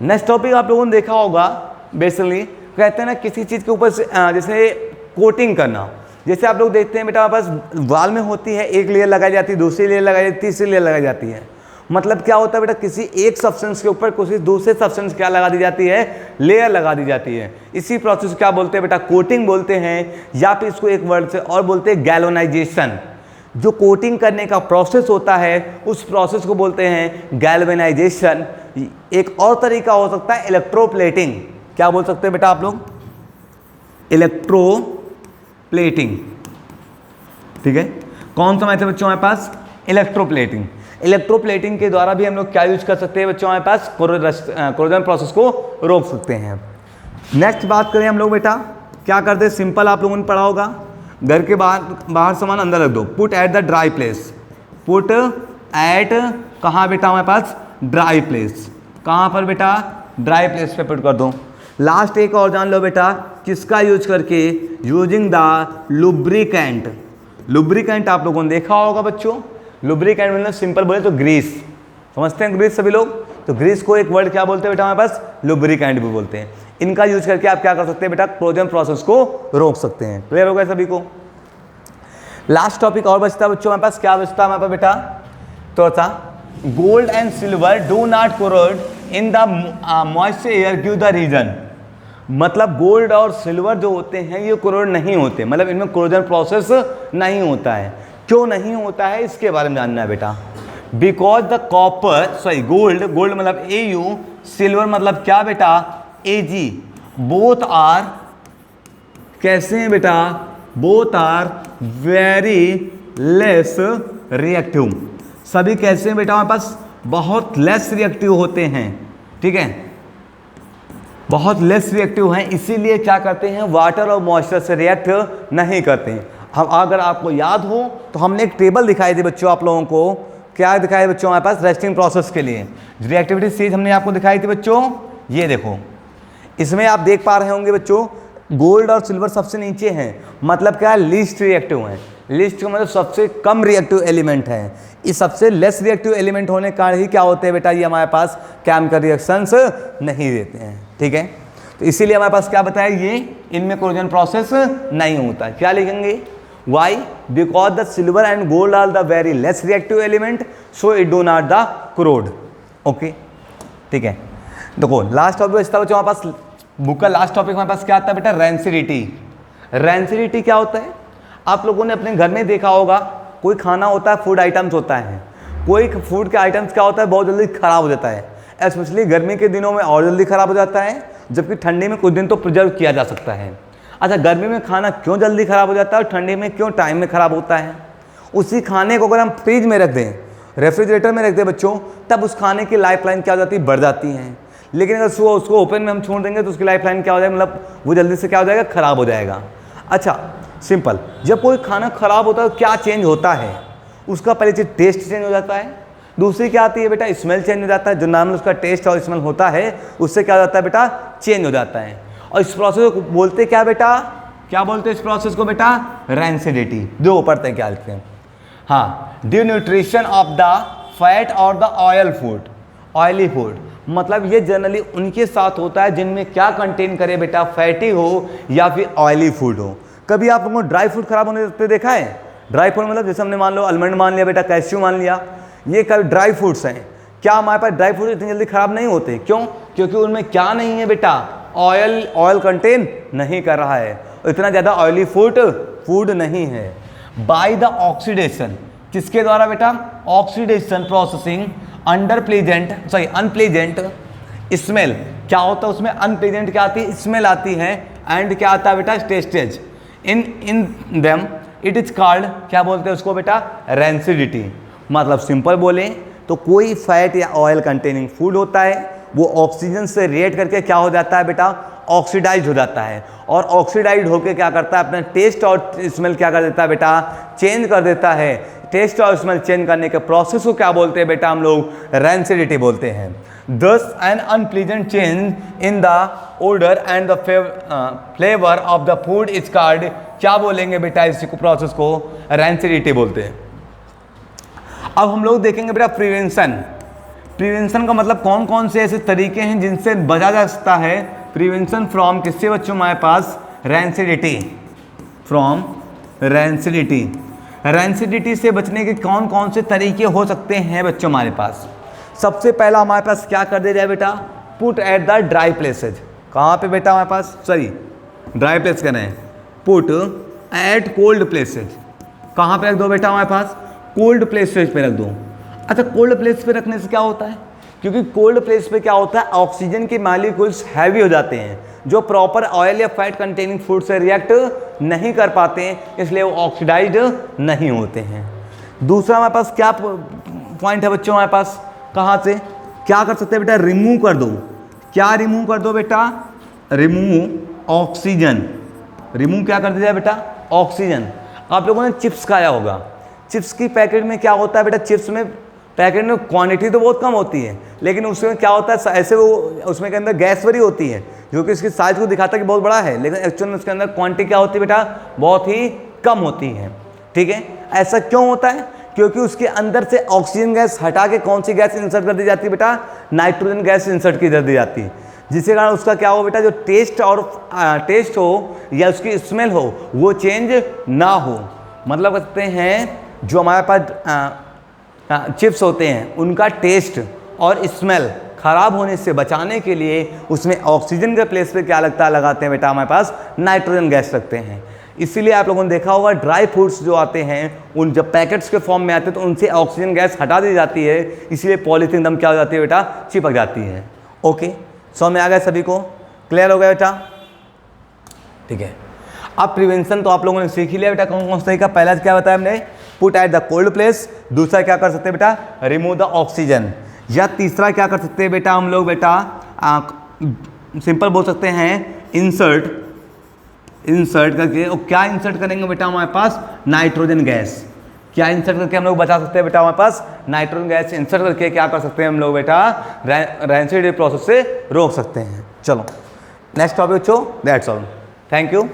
A: नेक्स्ट टॉपिक आप लोगों ने देखा होगा, बेसिकली कहते हैं ना किसी चीज़ के ऊपर से जैसे कोटिंग करना। जैसे आप लोग देखते हैं बेटा हमारे पास वाल में होती है, एक लेयर लगाई जाती है, दूसरी लेयर लगाई जाती है, तीसरी लेयर लगाई जाती है। मतलब क्या होता है बेटा, किसी एक सब्सटेंस के ऊपर किसी दूसरे सब्सटेंस क्या लगा दी जाती है, लेयर लगा दी जाती है। इसी प्रोसेस को क्या बोलते हैं बेटा, कोटिंग बोलते हैं, या फिर इसको एक वर्ड से और बोलते हैं गैल्वेनाइजेशन। जो कोटिंग करने का प्रोसेस होता है उस प्रोसेस को बोलते हैं गैल्वेनाइजेशन। एक और तरीका हो सकता है इलेक्ट्रोप्लेटिंग। क्या बोल सकते हैं बेटा आप लोग, इलेक्ट्रोप्लेटिंग। ठीक है, कौन सा मेथड बच्चों हमारे पास, इलेक्ट्रोप्लेटिंग। इलेक्ट्रोप्लेटिंग के द्वारा भी हम लोग क्या यूज कर सकते हैं बच्चों हमारे पास, कोरोजन प्रोसेस को रोक सकते हैं। नेक्स्ट बात करें हम लोग बेटा, क्या करते हैं, सिंपल आप लोगों ने पढ़ा होगा, घर के बाहर सामान अंदर रख दो, put at the dry place. Put at कहाँ बेटा हमारे पास, ड्राई प्लेस। कहाँ पर बेटा, ड्राई प्लेस पे पुट कर दो। लास्ट एक और जान लो बेटा, किसका यूज करके, यूजिंग द लुब्रिकेंट। लुब्रिकेंट आप लोगों ने देखा होगा बच्चों, लुब्रिकेंट मतलब सिंपल बोले तो ग्रीस, समझते हैं ग्रीस सभी लोग, तो ग्रीस को एक वर्ड क्या बोलते हैं बेटा हमारे पास, लुब्रिकेंट भी बोलते हैं। इनका यूज करके आप क्या कर सकते हैं बेटा, कोरोजन प्रोसेस को रोक सकते हैं। क्लियर हो गया सभी को। लास्ट टॉपिक और बचता है बच्चों हमारे पास, क्या बचता है हमारे पास बेटा, तो था gold and silver do not corrode in the moist air give the reason. मतलब गोल्ड और सिल्वर जो होते हैं ये कोरोड नहीं होते, मतलब इनमें कोरोजन प्रोसेस नहीं होता है। क्यों नहीं होता है इसके बारे में जानना है बेटा। बिकॉज द कॉपर गोल्ड मतलब AU, सिल्वर मतलब क्या बेटा AG, बोथ आर कैसे हैं बेटा, both are very less reactive. सभी कैसे हैं बेटा हमारे पास, बहुत लेस रिएक्टिव होते हैं। ठीक है, बहुत लेस रिएक्टिव हैं, इसीलिए क्या करते हैं, वाटर और मॉइस्चर से रिएक्ट नहीं करते हैं। हम अगर आपको याद हो तो हमने एक टेबल दिखाई थी बच्चों आप लोगों को, क्या दिखाया बच्चों हमारे पास, रेस्टिंग प्रोसेस के लिए रिएक्टिविटी सीरीज हमने आपको दिखाई थी बच्चों। ये देखो, इसमें आप देख पा रहे होंगे बच्चों, गोल्ड और सिल्वर सबसे नीचे हैं, मतलब क्या, लीस्ट रिएक्टिव है। लीस्ट का मतलब सबसे कम रिएक्टिव एलिमेंट है। इस सबसे लेस रिएक्टिव एलिमेंट होने के कारण ही क्या होते हैं बेटा, ये हमारे पास केमिकल रिएक्शंस नहीं देते हैं। ठीक है, तो इसीलिए हमारे पास क्या बताया, ये इनमें कोरोजन प्रोसेस नहीं होता। क्या लिखेंगे, why, because the silver and gold are the very less reactive element, so it do not the corrode. Okay, ठीक है। देखो लास्ट टॉपिक बचता बच्चों हमारे पास, बुक का लास्ट टॉपिक हमारे पास क्या आता है बेटा, रेंसिडिटी। रेंसिडिटी क्या होता है, आप लोगों ने अपने घर में देखा होगा, कोई खाना होता है, फूड आइटम्स होता है, कोई फूड के आइटम्स क्या होता है, बहुत जल्दी खराब हो जाता है। स्पेशली गर्मी के दिनों में और जल्दी खराब हो जाता है, जबकि ठंडी में कुछ दिन तो प्रिजर्व किया जा सकता है। अच्छा, गर्मी में खाना क्यों जल्दी खराब हो जाता है और ठंडी में क्यों टाइम में खराब होता है? उसी खाने को अगर हम फ्रिज में रख दें, रेफ्रिजरेटर में रख दें बच्चों, तब उस खाने की लाइफ लाइन क्या हो जाती है, बढ़ जाती है। लेकिन अगर उसको ओपन में हम छोड़ देंगे तो उसकी लाइफ लाइन क्या हो जाएगा, मतलब वो जल्दी से क्या हो जाएगा, खराब हो जाएगा। अच्छा सिंपल, जब कोई खाना खराब होता है तो क्या चेंज होता है, उसका पहले चीज टेस्ट चेंज हो जाता है, दूसरी क्या आती है बेटा, स्मेल चेंज हो जाता है। जो नॉर्मल उसका टेस्ट और स्मेल होता है उससे क्या हो जाता है बेटा, चेंज हो जाता है। और इस प्रोसेस को बोलते क्या बेटा, क्या बोलते हैं इस प्रोसेस को बेटा, रेंसिडिटी। दो पढ़ते हैं क्या लिखते हैं, हाँ, due nutrition of the fat और the oil food, oily food, मतलब ये जनरली उनके साथ होता है जिनमें क्या कंटेन करे बेटा, फैटी हो या फिर ऑयली फूड हो। कभी आप लोगों को ड्राई फूड खराब होने पे देखा है? ड्राई फूड मतलब जैसे हमने मान लो आलमंड मान लिया बेटा, कैश्यू मान लिया, ये कभी ड्राई फ्रूट्स हैं। क्या हमारे पास ड्राई फ्रूट इतनी जल्दी खराब नहीं होते? क्यों? क्योंकि उनमें क्या नहीं है बेटा, ऑयल कंटेन नहीं कर रहा है, इतना ज़्यादा ऑयली फूड नहीं है। बाय द ऑक्सीडेशन, किसके द्वारा बेटा, oxidation processing under unpleasant smell. क्या होता है उसमें, अनप्लेजेंट क्या आती है, स्मेल आती है, एंड क्या आता है बेटा, टेस्टेज। In them it is called, क्या बोलते हैं उसको बेटा, रेंसिडिटी। मतलब सिंपल बोले तो कोई फैट या ऑयल कंटेनिंग फूड होता है, वो ऑक्सीजन से रिएक्ट करके क्या हो जाता है बेटा, ऑक्सीडाइज हो जाता है, और ऑक्सीडाइज होकर क्या करता है, अपना टेस्ट और स्मेल क्या कर देता है बेटा, चेंज कर देता है। टेस्ट और स्मेल चेंज करने के प्रोसेस को क्या बोलते हैं बेटा, हम लोग रेंसिडिटी बोलते हैं। This an unpleasant change in the odour and the flavour of the food is called, क्या बोलेंगे बेटा, इसी को प्रोसेस को रेंसिडिटी बोलते हैं। अब हम लोग देखेंगे बेटा प्रिवेंशन। प्रिवेंशन का मतलब कौन कौन से ऐसे तरीके हैं जिनसे बचा जा सकता है, प्रिवेंशन फ्रॉम किससे बच्चों हमारे पास, रेंसिडिटी, फ्रॉम रेंसिडिटी। रेंसिडिटी से बचने के कौन कौन से तरीके हो सकते हैं बच्चों हमारे पास, सबसे पहला हमारे पास क्या कर दिया जाए बेटा, put at the dry places. कहाँ पे बेटा हमारे पास, सॉरी ड्राई प्लेस करना है, पुट एट कोल्ड प्लेसेज। कहाँ पे रख दो बेटा हमारे पास, कोल्ड प्लेसेज पे रख दो। अच्छा कोल्ड प्लेस पे रखने से क्या होता है, क्योंकि कोल्ड प्लेस पे क्या होता है, ऑक्सीजन के मॉलिक्यूल्स हैवी हो जाते हैं जो प्रॉपर ऑयल या फैट कंटेनिंग फूड से रिएक्ट नहीं कर पाते हैं, इसलिए वो ऑक्सीडाइज नहीं होते हैं। दूसरा हमारे पास क्या पॉइंट है बच्चों हमारे पास, कहाँ से क्या कर सकते हैं बेटा, रिमूव कर दो। क्या रिमूव कर दो बेटा, रिमूव ऑक्सीजन। रिमूव क्या कर दिया जाए बेटा, ऑक्सीजन। आप लोगों ने चिप्स खाया होगा, चिप्स की पैकेट में क्या होता है बेटा, चिप्स में पैकेट में क्वांटिटी तो बहुत कम होती है, लेकिन उसमें क्या होता है, ऐसे वो उसमें के अंदर गैस भरी होती है जो कि इसकी साइज को दिखाता है कि बहुत बड़ा है, लेकिन एक्चुअल में उसके अंदर क्वांटिटी क्या होती है बेटा, बहुत ही कम होती है। ठीक है, ऐसा क्यों होता है, क्योंकि उसके अंदर से ऑक्सीजन गैस हटा के कौन सी गैस इंसर्ट कर दी जाती है बेटा, नाइट्रोजन गैस इंसर्ट की दी जाती है, जिसके कारण उसका क्या हो बेटा, जो टेस्ट हो या उसकी स्मेल हो वो चेंज ना हो। मतलब कहते हैं जो हमारे पास चिप्स होते हैं उनका टेस्ट और स्मेल खराब होने से बचाने के लिए उसमें ऑक्सीजन के प्लेस पे क्या लगाते हैं बेटा, हमारे पास नाइट्रोजन गैस रखते हैं। इसीलिए आप लोगों ने देखा होगा ड्राई फ्रूट्स जो आते हैं उन जब पैकेट्स के फॉर्म में आते हैं तो उनसे ऑक्सीजन गैस हटा दी जाती है, इसीलिए पॉलीथीन एकदम क्या हो जाती है बेटा, चिपक जाती है। ओके, समझ में आ गया सभी को, क्लियर हो गया बेटा। ठीक है, अब प्रिवेंशन तो आप लोगों ने सीख ही लिया बेटा, कौन कौन सा तरीका, पहला क्या बताया हमने, put at the cold place. दूसरा क्या कर सकते हैं बेटा, रिमूव द ऑक्सीजन। या तीसरा क्या कर सकते हैं बेटा हम लोग बेटा, सिंपल बोल सकते हैं इंसर्ट करके। और क्या इंसर्ट करेंगे बेटा हमारे पास, नाइट्रोजन गैस। क्या इंसर्ट करके हम लोग बचा सकते हैं बेटा, हमारे पास नाइट्रोजन गैस इंसर्ट करके क्या कर सकते हैं हम लोग बेटा, रैंसिड प्रोसेस से रोक सकते हैं। चलो नेक्स्ट टॉपिक बच्चों, दैट्स ऑल, थैंक यू।